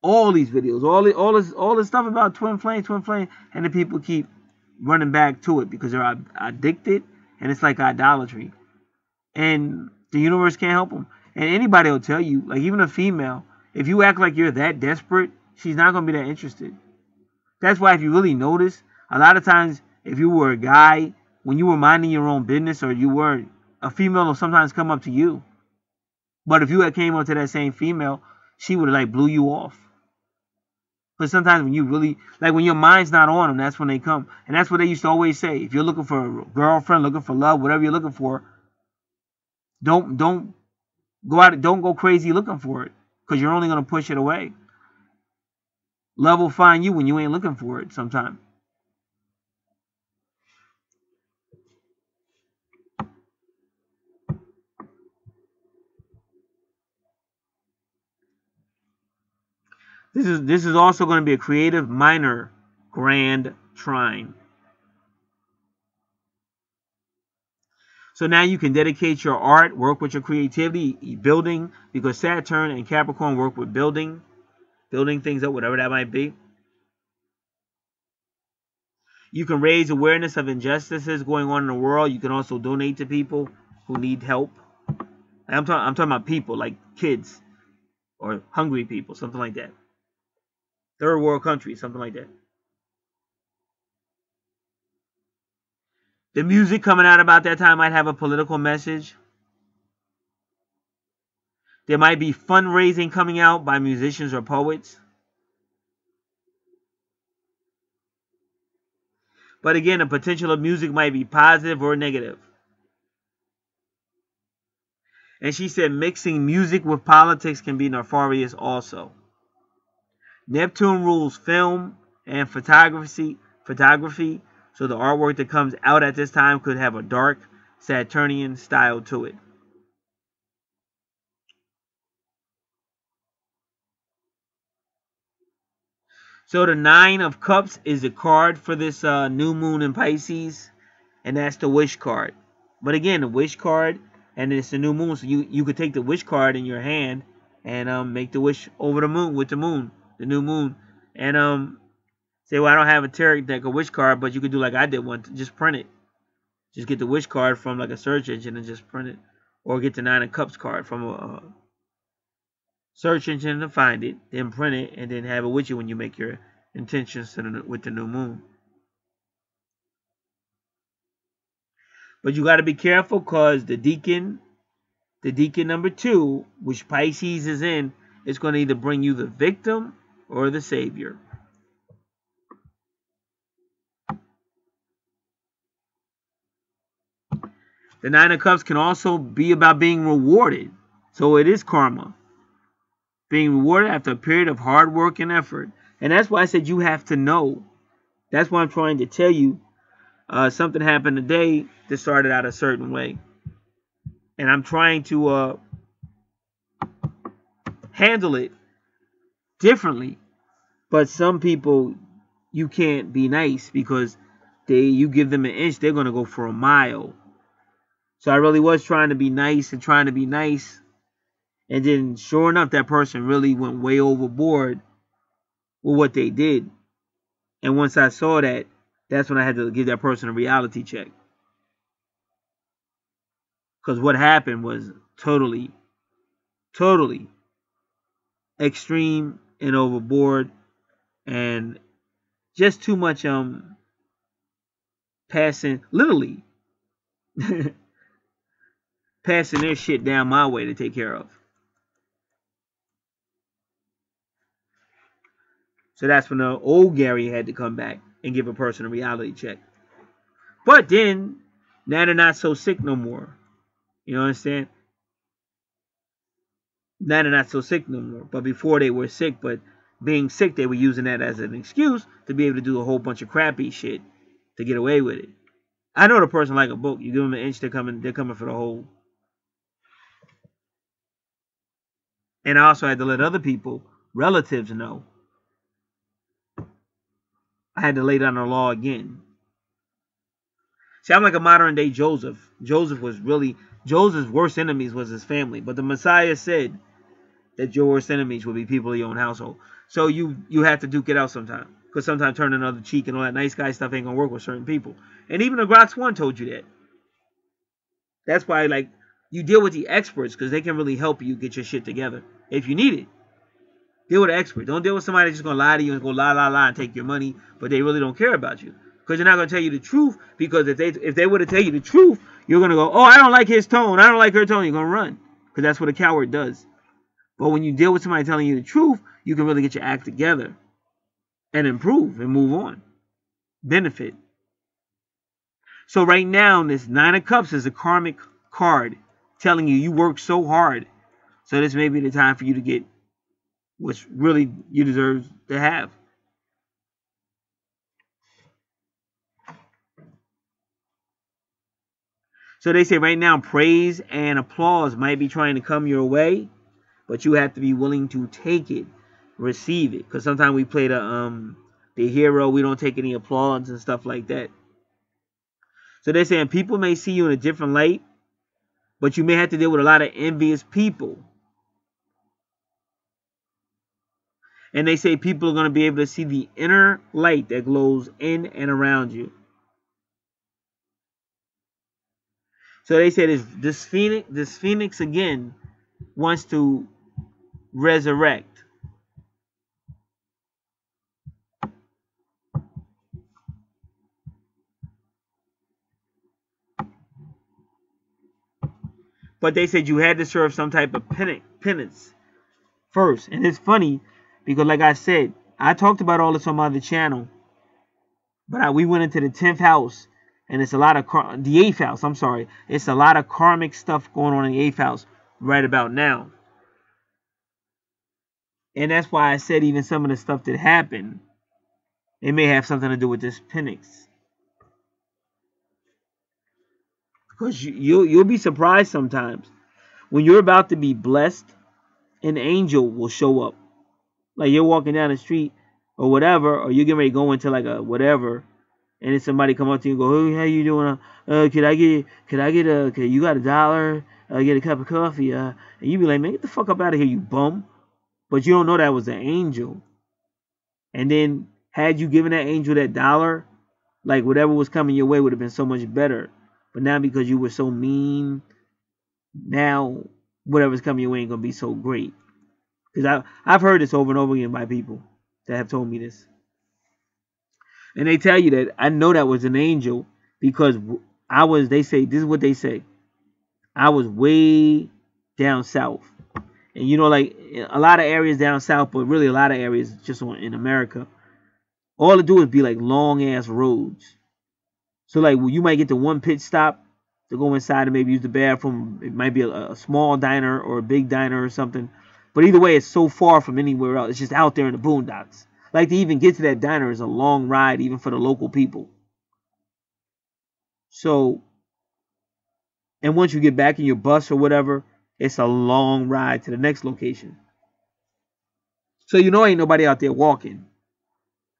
All these videos, all this stuff about twin flame, and the people keep running back to it because they're addicted, and it's like idolatry. And the universe can't help them. And anybody will tell you, like even a female, if you act like you're that desperate, she's not going to be that interested. That's why if you really notice, a lot of times if you were a guy, when you were minding your own business, or you were, a female will sometimes come up to you. But if you had came up to that same female, she would have like blew you off. But sometimes when you really, like when your mind's not on them, that's when they come. And that's what they used to always say. If you're looking for a girlfriend, looking for love, whatever you're looking for, don't go out, don't go crazy looking for it, because you're only going to push it away. Love will find you when you ain't looking for it sometime. This is also going to be a creative minor grand trine. So now you can dedicate your art, work with your creativity, building, because Saturn and Capricorn work with building things up, whatever that might be. You can raise awareness of injustices going on in the world. You can also donate to people who need help. I'm talking about people like kids or hungry people, something like that. Third world countries, something like that. The music coming out about that time might have a political message. There might be fundraising coming out by musicians or poets. But again, the potential of music might be positive or negative. And she said mixing music with politics can be nefarious also. Neptune rules film and photography, so the artwork that comes out at this time could have a dark Saturnian style to it. So the Nine of Cups is the card for this new moon in Pisces, and that's the wish card. But again, the wish card, and it's the new moon, so you could take the wish card in your hand and make the wish over the moon with the moon, the new moon, and say, well, I don't have a tarot deck or wish card, but you could do like I did one, just print it. Just get the wish card from like a search engine and just print it, or get the Nine of Cups card from a search engine to find it, then print it, and then have it with you when you make your intentions with the new moon. But you got to be careful, because the deacon number 2, which Pisces is in, is going to either bring you the victim or the savior. The Nine of Cups can also be about being rewarded. So it is karma. Being rewarded after a period of hard work and effort. And that's why I said you have to know. That's why I'm trying to tell you. Something happened today that started out a certain way. And I'm trying to handle it differently. But some people, you can't be nice, because you give them an inch, they're going to go for a mile. So I really was trying to be nice. And then sure enough, that person really went way overboard with what they did. And once I saw that, that's when I had to give that person a reality check. Because what happened was totally extreme and overboard, and just too much literally passing their shit down my way to take care of. So that's when the old Gary had to come back and give a person a reality check. But then, now they're not so sick no more. You know what I'm saying? Now they're not so sick no more. But before they were sick, but being sick, they were using that as an excuse to be able to do a whole bunch of crappy shit to get away with it. I know the person like a book. You give them an inch, they're coming for the whole. And I also had to let other people, relatives, know. I had to lay down the law again. See, I'm like a modern day Joseph. Joseph's worst enemies was his family. But the Messiah said that your worst enemies will be people of your own household. So you have to duke it out sometimes. Because sometimes turning another cheek and all that nice guy stuff ain't going to work with certain people. And even the Grox One told you that. That's why, like, you deal with the experts, because they can really help you get your shit together if you need it. Deal with an expert. Don't deal with somebody that's just going to lie to you and go lie and take your money, but they really don't care about you. Because they're not going to tell you the truth. Because if they were to tell you the truth, you're going to go, oh, I don't like his tone. I don't like her tone. You're going to run. Because that's what a coward does. But when you deal with somebody telling you the truth, you can really get your act together and improve and move on. Benefit. So right now, this Nine of Cups is a karmic card telling you work so hard. So this may be the time for you to get what really you deserve to have. So they say right now, praise and applause might be trying to come your way, but you have to be willing to take it, receive it. Because sometimes we play the hero, we don't take any applause and stuff like that. So they're saying people may see you in a different light, but you may have to deal with a lot of envious people. And they say people are going to be able to see the inner light that glows in and around you. So they say this phoenix again wants to resurrect. But they said you had to serve some type of penance first. And it's funny because, like I said, I talked about all this on my other channel. But we went into the 10th house. And it's a lot of the 8th house. I'm sorry. It's a lot of karmic stuff going on in the 8th house right about now. And that's why I said even some of the stuff that happened, it may have something to do with this penance. Because you'll be surprised sometimes. When you're about to be blessed, an angel will show up. Like you're walking down the street or whatever, or you're getting ready to go into like a whatever, and then somebody come up to you and go, "Hey, how you doing? You got $1? Get a cup of coffee." And you be like, "Man, get the fuck up out of here, you bum!" But you don't know that was an angel. And then had you given that angel that $1, like whatever was coming your way would have been so much better. But now because you were so mean, now whatever's coming your way ain't gonna be so great. Because I've heard this over and over again by people that have told me this. And they tell you that I know that was an angel because they say, this is what they say. I was way down south. And like a lot of areas down south, but really a lot of areas just in America, all it do is be like long ass roads. So like you might get to one pit stop to go inside and maybe use the bathroom. It might be a small diner or a big diner or something. But either way, it's so far from anywhere else. It's just out there in the boondocks. Like to even get to that diner is a long ride, even for the local people. So, and once you get back in your bus or whatever, it's a long ride to the next location. So ain't nobody out there walking.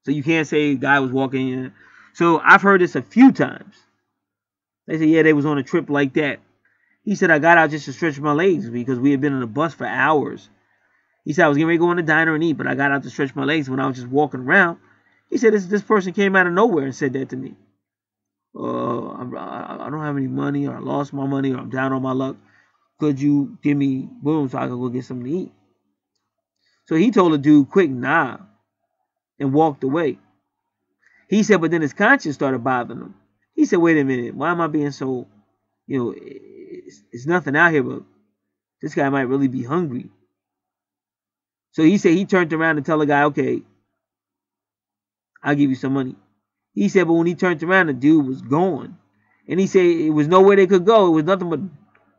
So you can't say the guy was walking in. So I've heard this a few times. They say, yeah, they was on a trip like that. He said, I got out just to stretch my legs because we had been on the bus for hours. He said, I was getting ready to go in the diner and eat, but I got out to stretch my legs when I was just walking around. He said, this person came out of nowhere and said that to me. I don't have any money, or I lost my money, or I'm down on my luck. Could you give me room so I can go get something to eat? So he told the dude, quick, nah, and walked away. He said, but then his conscience started bothering him. He said, wait a minute, why am I being so, it's nothing out here, but this guy might really be hungry. So he said he turned around and told the guy, okay, I'll give you some money. He said, but when he turned around, the dude was gone. And he said it was nowhere they could go. It was nothing but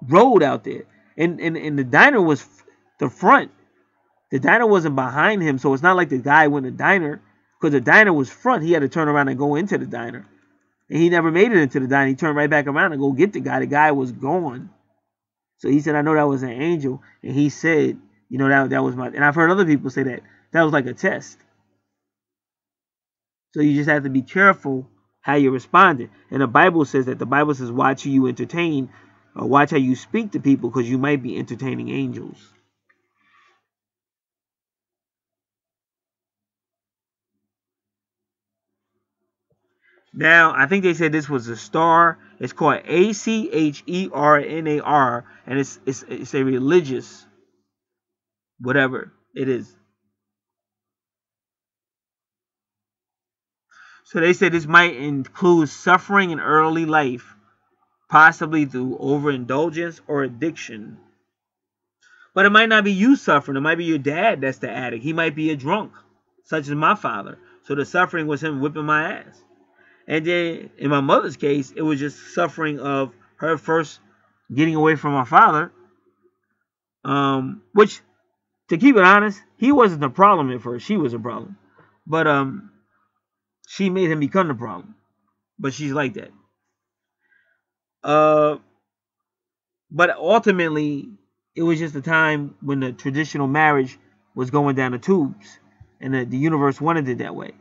road out there. And the diner was the front. The diner wasn't behind him, so it's not like the guy went to the diner. Because the diner was front, he had to turn around and go into the diner. And he never made it into the diner. He turned right back around and go get the guy. The guy was gone. So he said, I know that was an angel. And he said, that was my... And I've heard other people say that. That was like a test. So you just have to be careful how you're responding. And the Bible says that. The Bible says, watch who you entertain. Or watch how you speak to people because you might be entertaining angels. Now, I think they said this was a star. It's called Acherenar, and it's a religious, whatever it is. So they said this might include suffering in early life, possibly through overindulgence or addiction. But it might not be you suffering. It might be your dad that's the addict. He might be a drunk, such as my father. So the suffering was him whipping my ass. And then in my mother's case, it was just suffering of her first getting away from my father. Which, to keep it honest, he wasn't the problem at first. She was a problem. But she made him become the problem. But she's like that. But ultimately, it was just a time when the traditional marriage was going down the tubes. And the universe wanted it that way.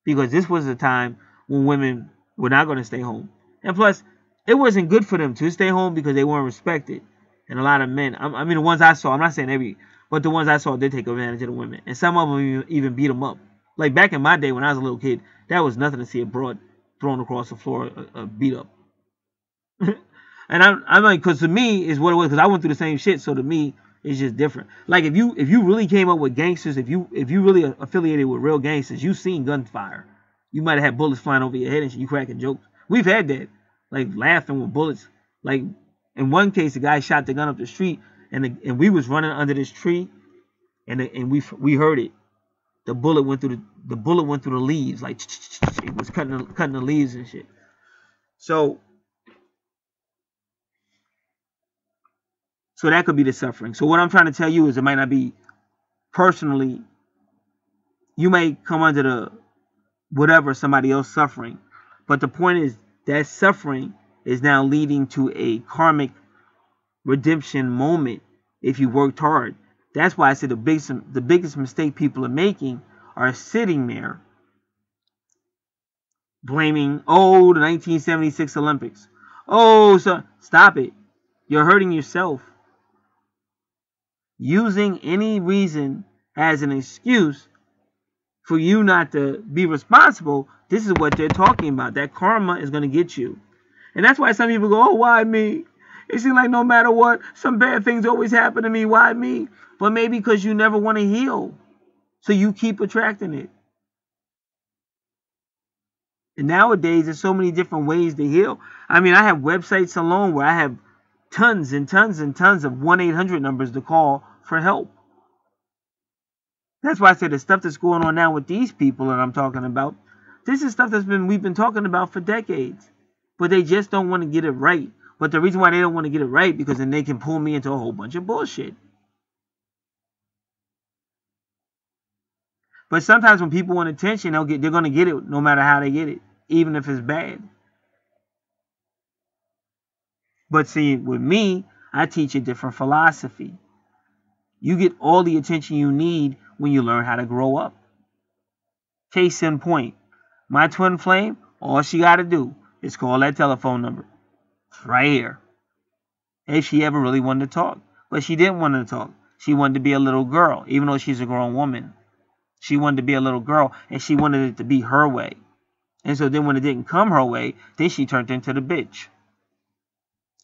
Because this was a time when women were not going to stay home. And plus, it wasn't good for them to stay home because they weren't respected. And a lot of men, I mean, the ones I saw, I'm not saying every, but the ones I saw did take advantage of the women. And some of them even beat them up. Like back in my day when I was a little kid, that was nothing to see a broad thrown across the floor, beat up. And I'm like, because to me is what it was, because I went through the same shit. So to me, it's just different. Like if you really came up with gangsters, if you really affiliated with real gangsters, you've seen gunfire. You might have had bullets flying over your head and shit. You cracking jokes. We've had that, like laughing with bullets. Like in one case, the guy shot the gun up the street, and we was running under this tree, and we heard it. The bullet went through the leaves, like it was cutting the leaves and shit. So that could be the suffering. So what I'm trying to tell you is it might not be personally. You may come under the whatever somebody else suffering, but the point is that suffering is now leading to a karmic redemption moment if you worked hard. That's why I said the biggest mistake people are making are sitting there blaming, oh, the 1976 Olympics. Oh, so stop it. You're hurting yourself. Using any reason as an excuse for you not to be responsible, this is what they're talking about. That karma is going to get you. And that's why some people go, oh, why me? It seems like no matter what, some bad things always happen to me. Why me? But maybe because you never want to heal. So you keep attracting it. And nowadays, there's so many different ways to heal. I mean, I have websites alone where I have tons and tons and tons of 1-800 numbers to call for help. That's why I say the stuff that's going on now with these people that I'm talking about, this is stuff we've been talking about for decades. But they just don't want to get it right. But the reason why they don't want to get it right, because then they can pull me into a whole bunch of bullshit. But sometimes when people want attention, they're going to get it no matter how they get it, even if it's bad. But see, with me, I teach a different philosophy. You get all the attention you need when you learn how to grow up. Case in point, my twin flame, all she got to do is call that telephone number. It's right here. If she ever really wanted to talk. But she didn't want to talk. She wanted to be a little girl, even though she's a grown woman. She wanted to be a little girl, and she wanted it to be her way. And so then when it didn't come her way, then she turned into the bitch.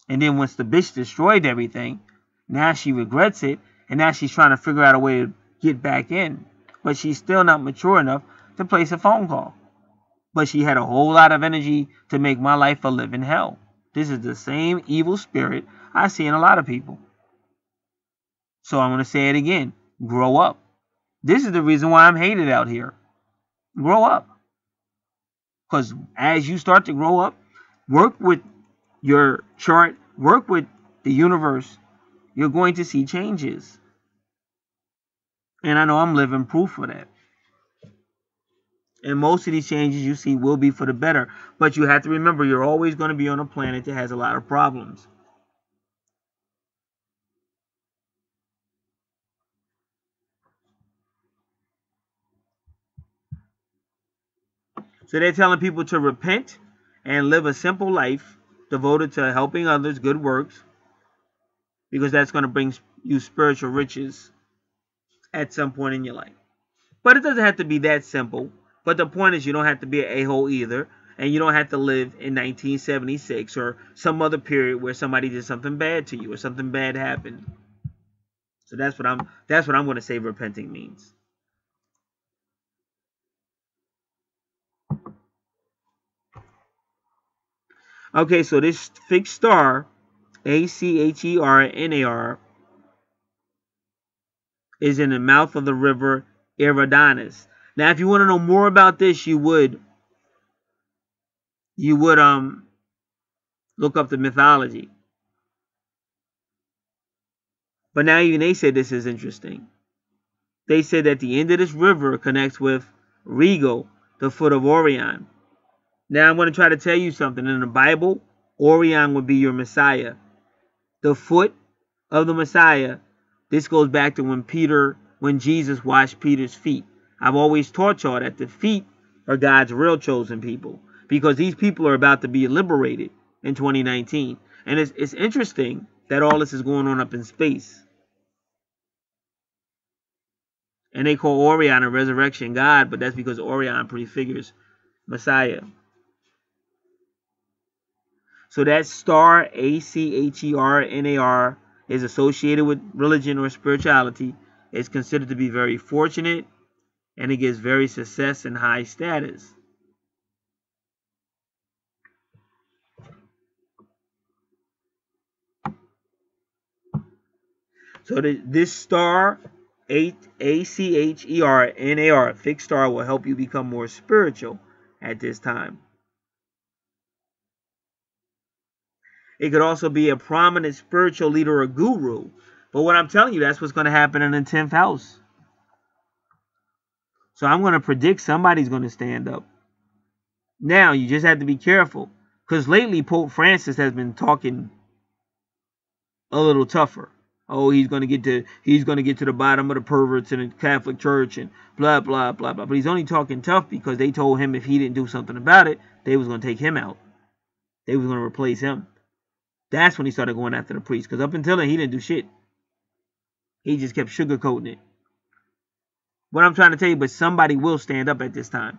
And then once the bitch destroyed everything, now she regrets it, and now she's trying to figure out a way to get back in. But she's still not mature enough to place a phone call. But she had a whole lot of energy to make my life a living hell. This is the same evil spirit I see in a lot of people. So I'm going to say it again. Grow up. This is the reason why I'm hated out here. Grow up. Because as you start to grow up, work with your chart, work with the universe, you're going to see changes. And I know I'm living proof of that. And most of these changes you see will be for the better. But you have to remember, you're always going to be on a planet that has a lot of problems. So they're telling people to repent and live a simple life devoted to helping others, good works, because that's going to bring you spiritual riches at some point in your life. But it doesn't have to be that simple. But the point is, you don't have to be an a-hole either, and you don't have to live in 1976 or some other period where somebody did something bad to you or something bad happened. So that's what I'm going to say repenting means. Okay, so this fixed star, Achernar, is in the mouth of the river Eridanus. Now, if you want to know more about this, you would look up the mythology. But now even they say this is interesting. They say that the end of this river connects with Regal, the foot of Orion. Now I'm going to try to tell you something. In the Bible, Orion would be your Messiah. The foot of the Messiah. This goes back to when Jesus washed Peter's feet. I've always taught y'all that the feet are God's real chosen people, because these people are about to be liberated in 2019. And it's interesting that all this is going on up in space. And they call Orion a resurrection god, but that's because Orion prefigures Messiah. So that star, Achernar, is associated with religion or spirituality. It's considered to be very fortunate, and it gives very success and high status. So this star, Achernar, fixed star, will help you become more spiritual at this time. It could also be a prominent spiritual leader or guru. But what I'm telling you, that's what's going to happen in the 10th house. So I'm going to predict somebody's going to stand up. Now, you just have to be careful, because lately Pope Francis has been talking a little tougher. Oh, he's gonna get to the bottom of the perverts in the Catholic Church and blah blah blah blah. But he's only talking tough because they told him if he didn't do something about it, they was gonna take him out. They was gonna replace him. That's when he started going after the priest. Because up until then, he didn't do shit. He just kept sugarcoating it. What I'm trying to tell you, but somebody will stand up at this time.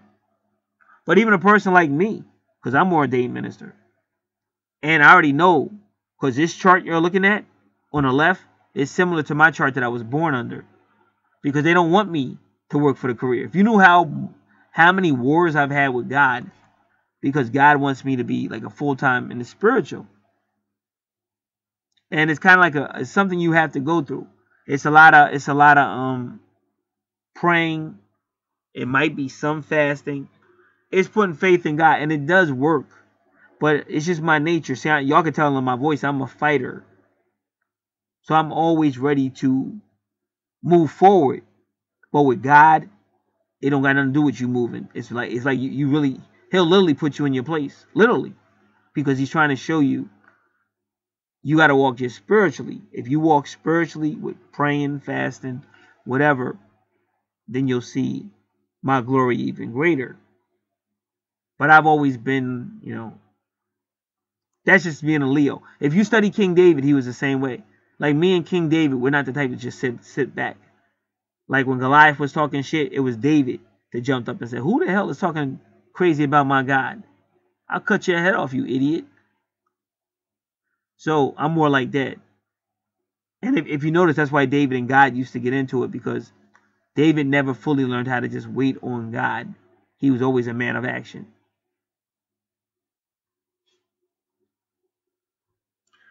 But even a person like me, because I'm an ordained minister, and I already know, because this chart you're looking at on the left is similar to my chart that I was born under. Because they don't want me to work for the career. If you knew how many wars I've had with God, because God wants me to be like a full-time in the spiritual. And it's kind of like it's something you have to go through. It's a lot of praying. It might be some fasting. It's putting faith in God, and it does work. But it's just my nature. See, y'all can tell in my voice, I'm a fighter. So I'm always ready to move forward. But with God, it don't got nothing to do with you moving. It's like you really, he'll literally put you in your place. Literally. Because he's trying to show you, you got to walk just spiritually. If you walk spiritually with praying, fasting, whatever, then you'll see my glory even greater. But I've always been, that's just being a Leo. If you study King David, he was the same way. Like me and King David, we're not the type to just sit back. Like when Goliath was talking shit, it was David that jumped up and said, who the hell is talking crazy about my God? I'll cut your head off, you idiot. So I'm more like that. And if you notice, that's why David and God used to get into it, because David never fully learned how to just wait on God. He was always a man of action.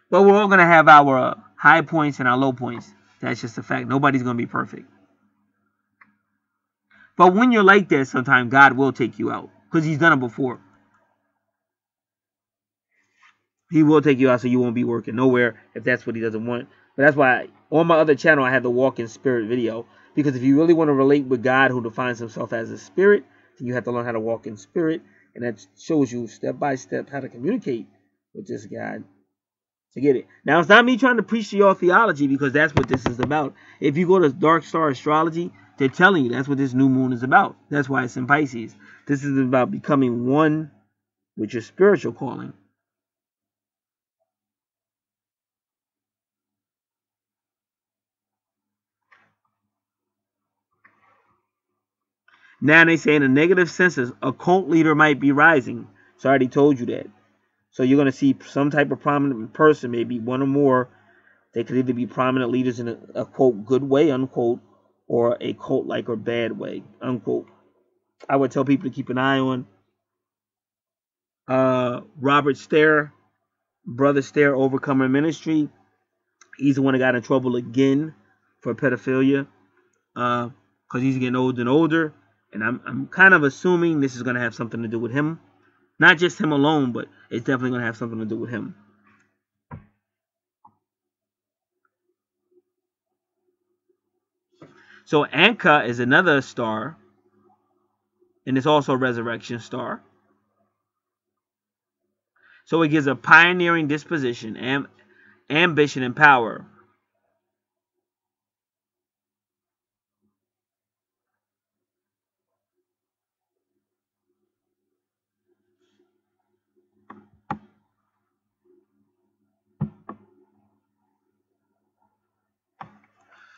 But we're all going to have our high points and our low points. That's just a fact. Nobody's going to be perfect. But when you're like that, sometimes God will take you out. Because he's done it before. He will take you out so you won't be working nowhere if that's what he doesn't want. But that's why on my other channel I have the Walk in Spirit video. Because if you really want to relate with God, who defines himself as a spirit, then you have to learn how to walk in spirit. And that shows you step by step how to communicate with this God. To get it. Now, it's not me trying to preach to y'all theology, because that's what this is about. If you go to Dark Star Astrology, they're telling you that's what this new moon is about. That's why it's in Pisces. This is about becoming one with your spiritual calling. Now they say in a negative senses, a cult leader might be rising. So I already told you that. So you're going to see some type of prominent person, maybe one or more. They could either be prominent leaders in a quote, good way, unquote, or a cult-like or bad way, unquote. I would tell people to keep an eye on Robert Stair, Brother Stair, Overcomer Ministry. He's the one that got in trouble again for pedophilia, because he's getting older and older. And I'm kind of assuming this is going to have something to do with him. Not just him alone, but it's definitely going to have something to do with him. So Anka is another star, and it's also a resurrection star. So it gives a pioneering disposition, ambition, and power.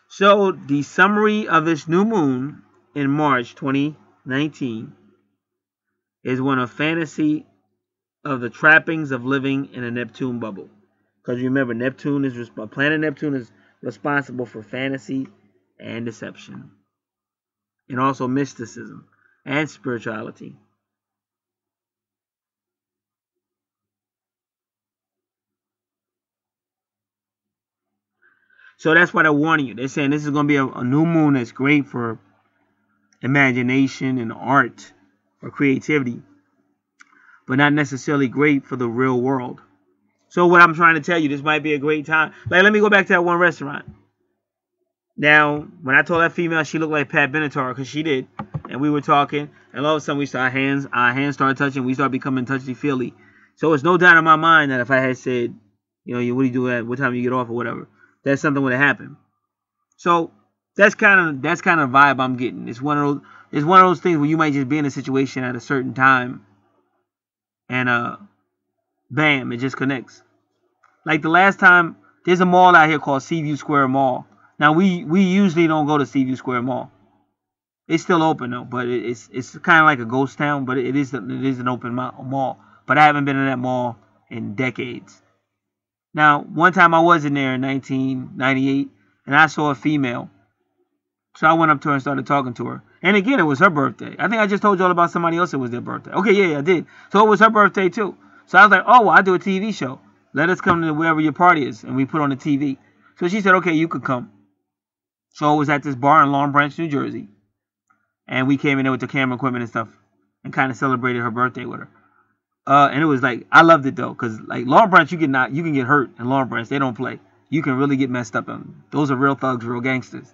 So the summary of this new moon in March 2019 is one of fantasy of the trappings of living in a Neptune bubble. Because remember, planet Neptune is responsible for fantasy and deception, and also mysticism and spirituality. So that's why they're warning you. They're saying this is going to be a new moon that's great for imagination and art or creativity, but not necessarily great for the real world. So what I'm trying to tell you, this might be a great time. Like, let me go back to that one restaurant. Now, when I told that female she looked like Pat Benatar, because she did, and we were talking, and all of a sudden our hands started touching, we started becoming touchy-feely. So it's no doubt in my mind that if I had said, what do you do at, what time you get off or whatever, that something would have happened. So that's kind of vibe I'm getting. It's one of those things where you might just be in a situation at a certain time, and bam, it just connects. Like the last time, there's a mall out here called Seaview Square Mall. Now we usually don't go to Seaview Square Mall. It's still open though, but it's kind of like a ghost town. But it is an open mall. But I haven't been in that mall in decades. Now, one time I was in there in 1998, and I saw a female. So I went up to her and started talking to her. And again, it was her birthday. I think I just told you all about somebody else. It was their birthday. Okay, yeah, I did. So it was her birthday too. So I was like, oh, well, I do a TV show. Let us come to wherever your party is, and we put on the TV. So she said, okay, you could come. So it was at this bar in Long Branch, New Jersey. And we came in there with the camera equipment and stuff and kind of celebrated her birthday with her. And it was like, I loved it though, because like Long Branch, you can get hurt in Long Branch. They don't play. You can really get messed up. Those are real thugs, real gangsters.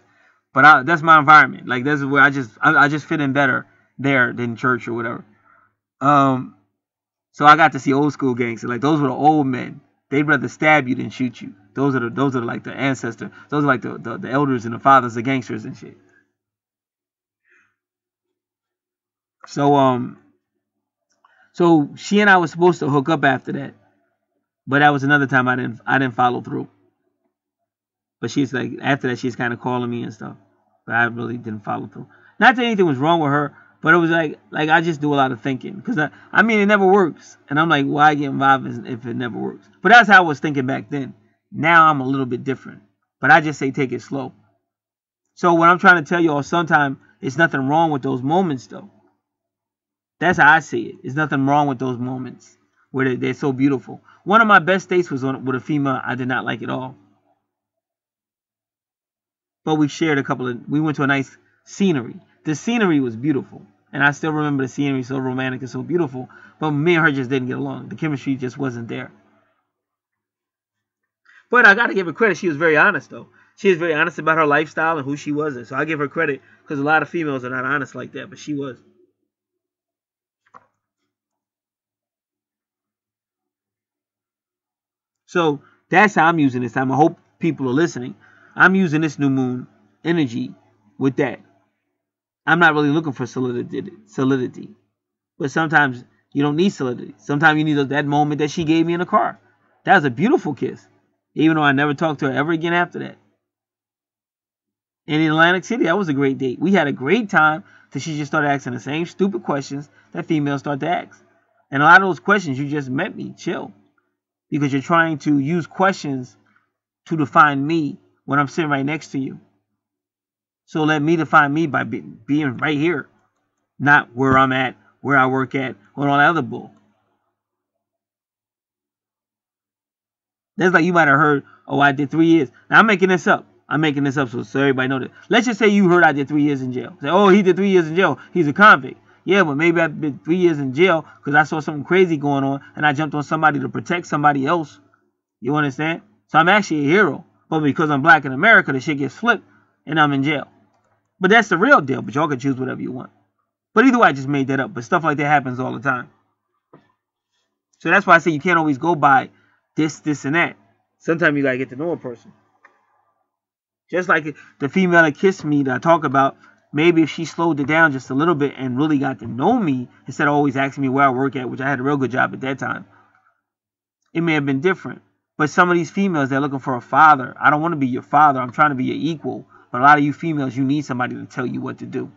But that's my environment. Like that's where I just fit in better there than church or whatever. So I got to see old school gangsters. Like those were the old men. They'd rather stab you than shoot you. Those are like the ancestors. Those are like the elders and the fathers of gangsters and shit. So she and I was supposed to hook up after that, but that was another time I didn't follow through. But she's like, after that, she's kind of calling me and stuff, but I really didn't follow through. Not that anything was wrong with her, but it was like I just do a lot of thinking, because I mean it never works, and I'm like, why get involved if it never works? But that's how I was thinking back then. Now I'm a little bit different, but I just say take it slow. So what I'm trying to tell you all, sometimes it's nothing wrong with those moments though. That's how I see it. There's nothing wrong with those moments where they're so beautiful. One of my best dates was with a female I did not like at all. But we shared we went to a nice scenery. The scenery was beautiful. And I still remember the scenery, so romantic and so beautiful. But me and her just didn't get along. The chemistry just wasn't there. But I got to give her credit. She was very honest, though. She was very honest about her lifestyle and who she was. So I give her credit, because a lot of females are not honest like that. But she was. So that's how I'm using this time. I hope people are listening. I'm using this new moon energy with that. I'm not really looking for solidity. But sometimes you don't need solidity. Sometimes you need that moment that she gave me in the car. That was a beautiful kiss. Even though I never talked to her ever again after that. In Atlantic City, that was a great date. We had a great time till she just started asking the same stupid questions that females start to ask. And a lot of those questions, you just met me. Chill. Because you're trying to use questions to define me when I'm sitting right next to you. So let me define me by being right here. Not where I'm at, where I work at, or all that other bull. That's like you might have heard, oh, I did 3 years. Now I'm making this up. So everybody know that. Let's just say you heard I did 3 years in jail. Say, oh, he did 3 years in jail. He's a convict. Yeah, but maybe I've been 3 years in jail because I saw something crazy going on and I jumped on somebody to protect somebody else. You understand? So I'm actually a hero. But because I'm black in America, the shit gets flipped and I'm in jail. But that's the real deal. But y'all can choose whatever you want. But either way, I just made that up. But stuff like that happens all the time. So that's why I say you can't always go by this, and that. Sometimes you got to get to know a person. Just like the female that kissed me that I talk about, maybe if she slowed it down just a little bit and really got to know me, instead of always asking me where I work at, which I had a real good job at that time, it may have been different. But some of these females, they're looking for a father. I don't want to be your father. I'm trying to be your equal. But a lot of you females, you need somebody to tell you what to do.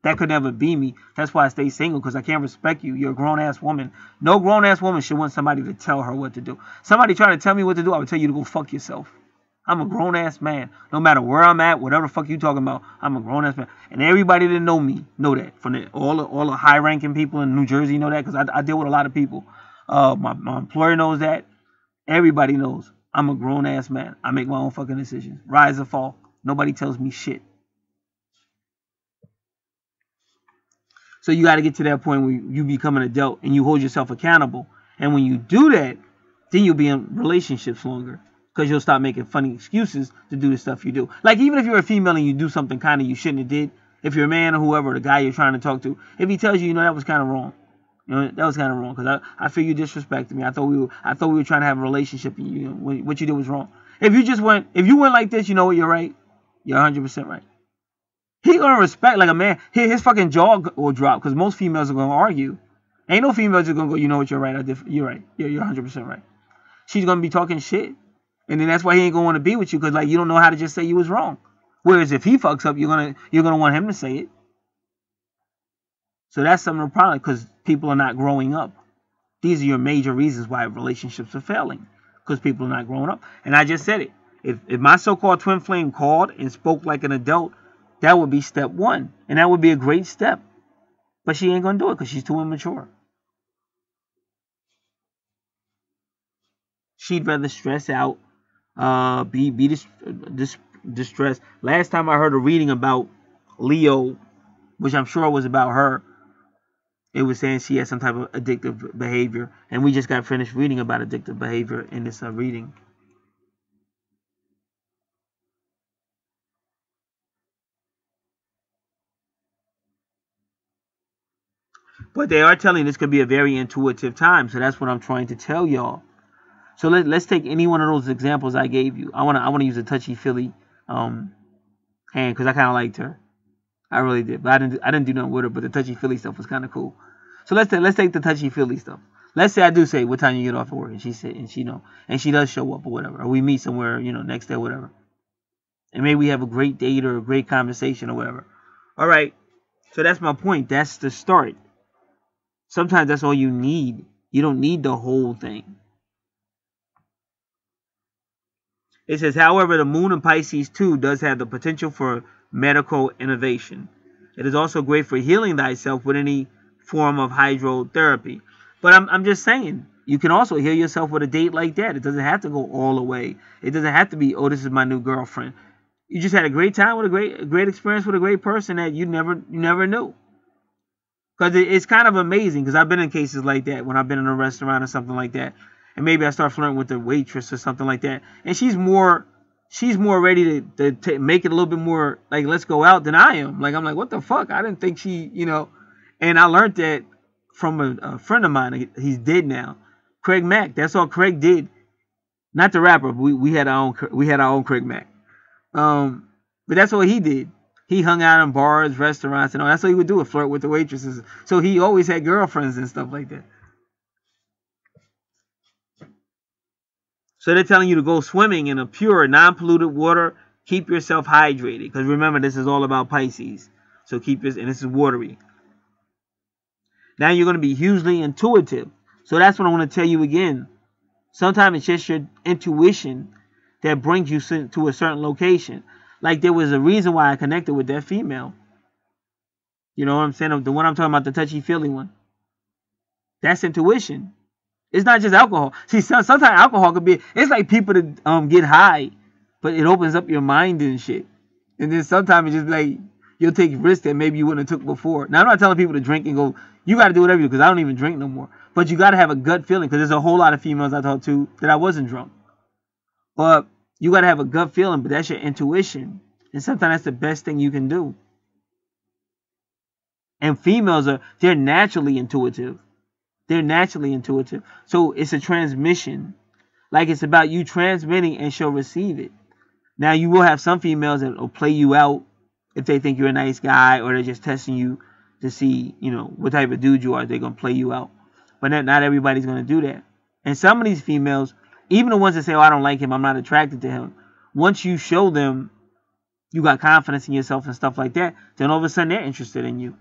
That could never be me. That's why I stay single, because I can't respect you. You're a grown-ass woman. No grown-ass woman should want somebody to tell her what to do. Somebody trying to tell me what to do, I would tell you to go fuck yourself. I'm a grown-ass man. No matter where I'm at, whatever the fuck you talking about, I'm a grown-ass man. And everybody that know me know that. From all the high-ranking people in New Jersey know that, because I deal with a lot of people. My employer knows that. Everybody knows I'm a grown-ass man. I make my own fucking decisions. Rise or fall. Nobody tells me shit. So you got to get to that point where you become an adult and you hold yourself accountable. And when you do that, then you'll be in relationships longer. Because you'll stop making funny excuses to do the stuff you do. Like, even if you're a female and you do something kind of you shouldn't have did, if you're a man or whoever, the guy you're trying to talk to, if he tells you, that was kind of wrong. That was kind of wrong, because I feel you disrespected me. I thought we were trying to have a relationship, and what you did was wrong. If you went like this, you know what, you're right. You're 100% right. He gonna respect like a man. His fucking jaw will drop because most females are gonna argue. Ain't no females are gonna go, you know what, you're right. You're right. You're 100% right. She's gonna be talking shit, and then that's why he ain't gonna want to be with you because like you don't know how to just say you was wrong. Whereas if he fucks up, you're gonna want him to say it. So that's some of the problem because people are not growing up. These are your major reasons why relationships are failing because people are not growing up. And I just said it. If my so-called twin flame called and spoke like an adult, that would be step one, and that would be a great step. But she ain't gonna do it because she's too immature. She'd rather stress out, be distressed. Last time I heard a reading about Leo, which I'm sure was about her, it was saying she had some type of addictive behavior, and we just got finished reading about addictive behavior in this reading. But they are telling this could be a very intuitive time, so that's what I'm trying to tell y'all. So let's take any one of those examples I gave you. I wanna use a touchy-feely hand because I kind of liked her. I really did, but I didn't do nothing with her. But the touchy-feely stuff was kind of cool. So let's take the touchy-feely stuff. Let's say I do say what time you get off of work, and she said, and she does show up or whatever, or we meet somewhere, next day or whatever, and maybe we have a great date or a great conversation or whatever. All right, so that's my point. That's the start. Sometimes that's all you need. You don't need the whole thing. It says, however, the moon in Pisces too does have the potential for medical innovation. It is also great for healing thyself with any form of hydrotherapy. But I'm just saying, you can also heal yourself with a date like that. It doesn't have to go all the way. It doesn't have to be, oh, this is my new girlfriend. You just had a great time with a great experience with a great person that you never knew. Because it's kind of amazing, because I've been in cases like that when I've been in a restaurant or something like that. And maybe I start flirting with the waitress or something like that. And she's more ready to make it a little bit more like, let's go out than I am. Like, I'm like, what the fuck? I didn't think she, And I learned that from a friend of mine. He's dead now. Craig Mack. That's all Craig did. Not the rapper. We had our own Craig Mack. But that's what he did. He hung out in bars, restaurants, and all. That's what he would do, flirt with the waitresses. So he always had girlfriends and stuff like that. So they're telling you to go swimming in a pure, non-polluted water. Keep yourself hydrated. Because remember, this is all about Pisces. So and this is watery. Now you're going to be hugely intuitive. So that's what I want to tell you again. Sometimes it's just your intuition that brings you to a certain location. Like there was a reason why I connected with that female. You know what I'm saying? The one I'm talking about, the touchy-feely one. That's intuition. It's not just alcohol. See, sometimes alcohol could be, it's like people that get high, but it opens up your mind and shit. And then sometimes it's just like, you'll take risks that maybe you wouldn't have took before. Now, I'm not telling people to drink and go, you got to do whatever you do, because I don't even drink no more. But you got to have a gut feeling, because there's a whole lot of females I talked to that I wasn't drunk. But you got to have a gut feeling, but that's your intuition. And sometimes that's the best thing you can do. And females they're naturally intuitive. They're naturally intuitive. So it's a transmission. Like it's about you transmitting and she'll receive it. Now you will have some females that will play you out if they think you're a nice guy, or they're just testing you to see, what type of dude you are. They're going to play you out. But not everybody's going to do that. And some of these females, even the ones that say, oh, I don't like him, I'm not attracted to him. Once you show them you got confidence in yourself and stuff like that, then all of a sudden they're interested in you.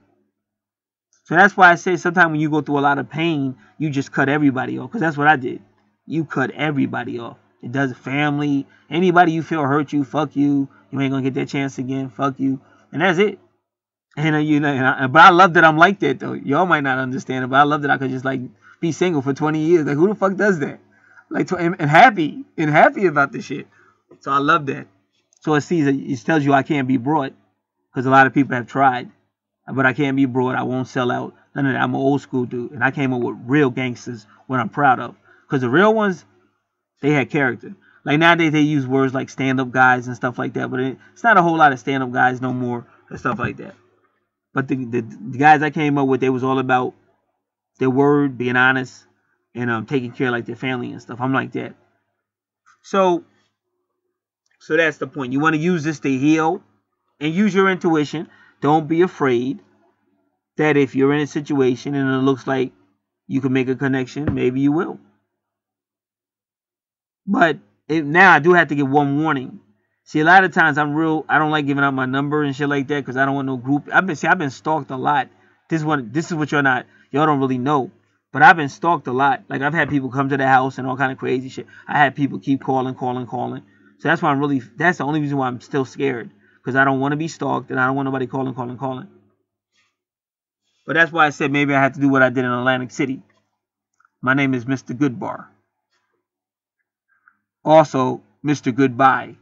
So that's why I say sometimes when you go through a lot of pain, you just cut everybody off. Because that's what I did. You cut everybody off. It does family. Anybody you feel hurt you, fuck you. You ain't going to get that chance again. Fuck you. And that's it. And but I love that I'm like that, though. Y'all might not understand it, but I love that I could just, be single for 20 years. Like, who the fuck does that? And happy about this shit. So I love that. So it tells you I can't be brought. Because a lot of people have tried. But I can't be brought. I won't sell out. None of that. I'm an old school dude. And I came up with real gangsters, what I'm proud of. Because the real ones, they had character. Like nowadays they use words like stand-up guys and stuff like that. But it's not a whole lot of stand-up guys no more and stuff like that. But the guys I came up with, they was all about their word, being honest, and taking care of their family and stuff. I'm like that. So So that's the point. You want to use this to heal and use your intuition. Don't be afraid that if you're in a situation and it looks like you can make a connection, maybe you will. But now I do have to give one warning. See, a lot of times I don't like giving out my number and shit like that because I don't want no group. I've been stalked a lot. This is what y'all don't really know. But I've been stalked a lot. Like, I've had people come to the house and all kind of crazy shit. I had people keep calling. So that's why that's the only reason why I'm still scared. Because I don't want to be stalked and I don't want nobody calling. But that's why I said maybe I have to do what I did in Atlantic City. My name is Mr. Goodbar. Also, Mr. Goodbye.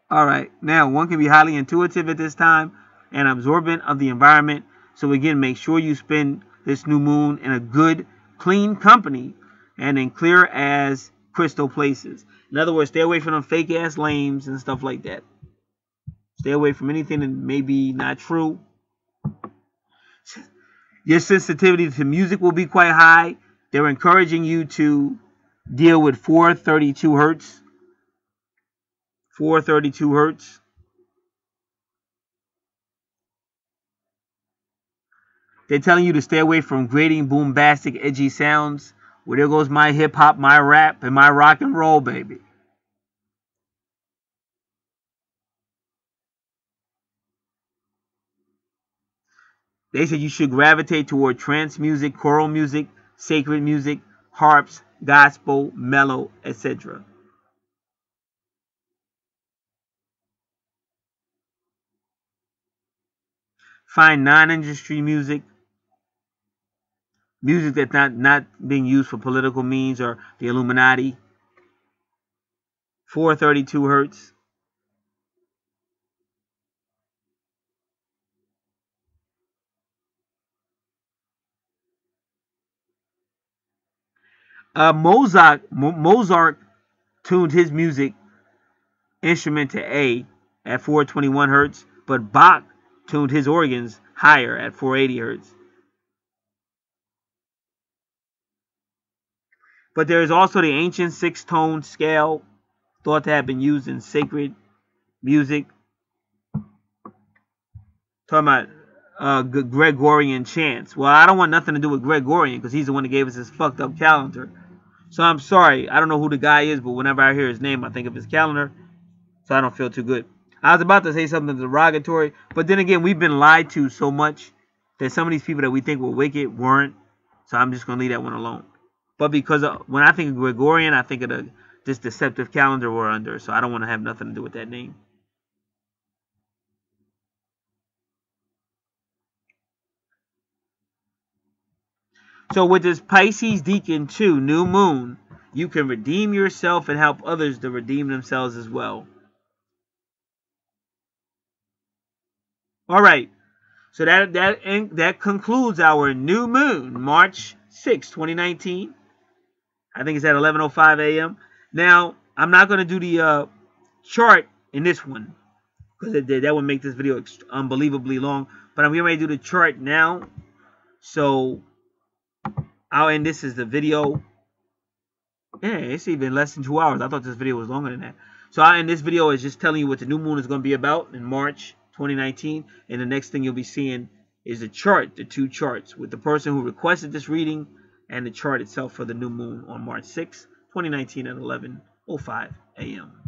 Alright, now one can be highly intuitive at this time and absorbent of the environment. So again, make sure you spend this new moon in a good, clean company and in clear as crystal places. In other words, stay away from them fake ass lames and stuff like that. Stay away from anything that may be not true. Your sensitivity to music will be quite high. They're encouraging you to deal with 432 hertz. 432 hertz. They're telling you to stay away from grating, bombastic, edgy sounds. Well, there goes my hip hop, my rap, and my rock and roll, baby. They said you should gravitate toward trance music, choral music, sacred music, harps, gospel, mellow, etc. Find non-industry music, music that's not being used for political means or the Illuminati. 432 hertz. Mozart tuned his music instrument to A at 421 hertz, but Bach tuned his organs higher at 480 hertz. But there is also the ancient six-tone scale thought to have been used in sacred music. Talking about Gregorian chants. Well, I don't want nothing to do with Gregorian because he's the one that gave us this fucked up calendar. So I'm sorry. I don't know who the guy is, but whenever I hear his name, I think of his calendar. So I don't feel too good. I was about to say something derogatory, but then again, we've been lied to so much that some of these people that we think were wicked weren't. So I'm just going to leave that one alone. But because when I think of Gregorian, I think of this deceptive calendar we're under. So I don't want to have nothing to do with that name. So with this Pisces Deacon 2 new moon, you can redeem yourself and help others to redeem themselves as well. All right. So that concludes our new moon, March 6, 2019. I think it's at 11:05 a.m. Now, I'm not going to do the chart in this one because that would make this video unbelievably long. But I'm getting ready to do the chart now. So I'll end this as the video. Yeah, it's even less than 2 hours. I thought this video was longer than that. So I'll end this video as just telling you what the new moon is going to be about in March 2019. And the next thing you'll be seeing is the chart, the two charts, with the person who requested this reading and the chart itself for the new moon on March 6, 2019 at 11:05 a.m.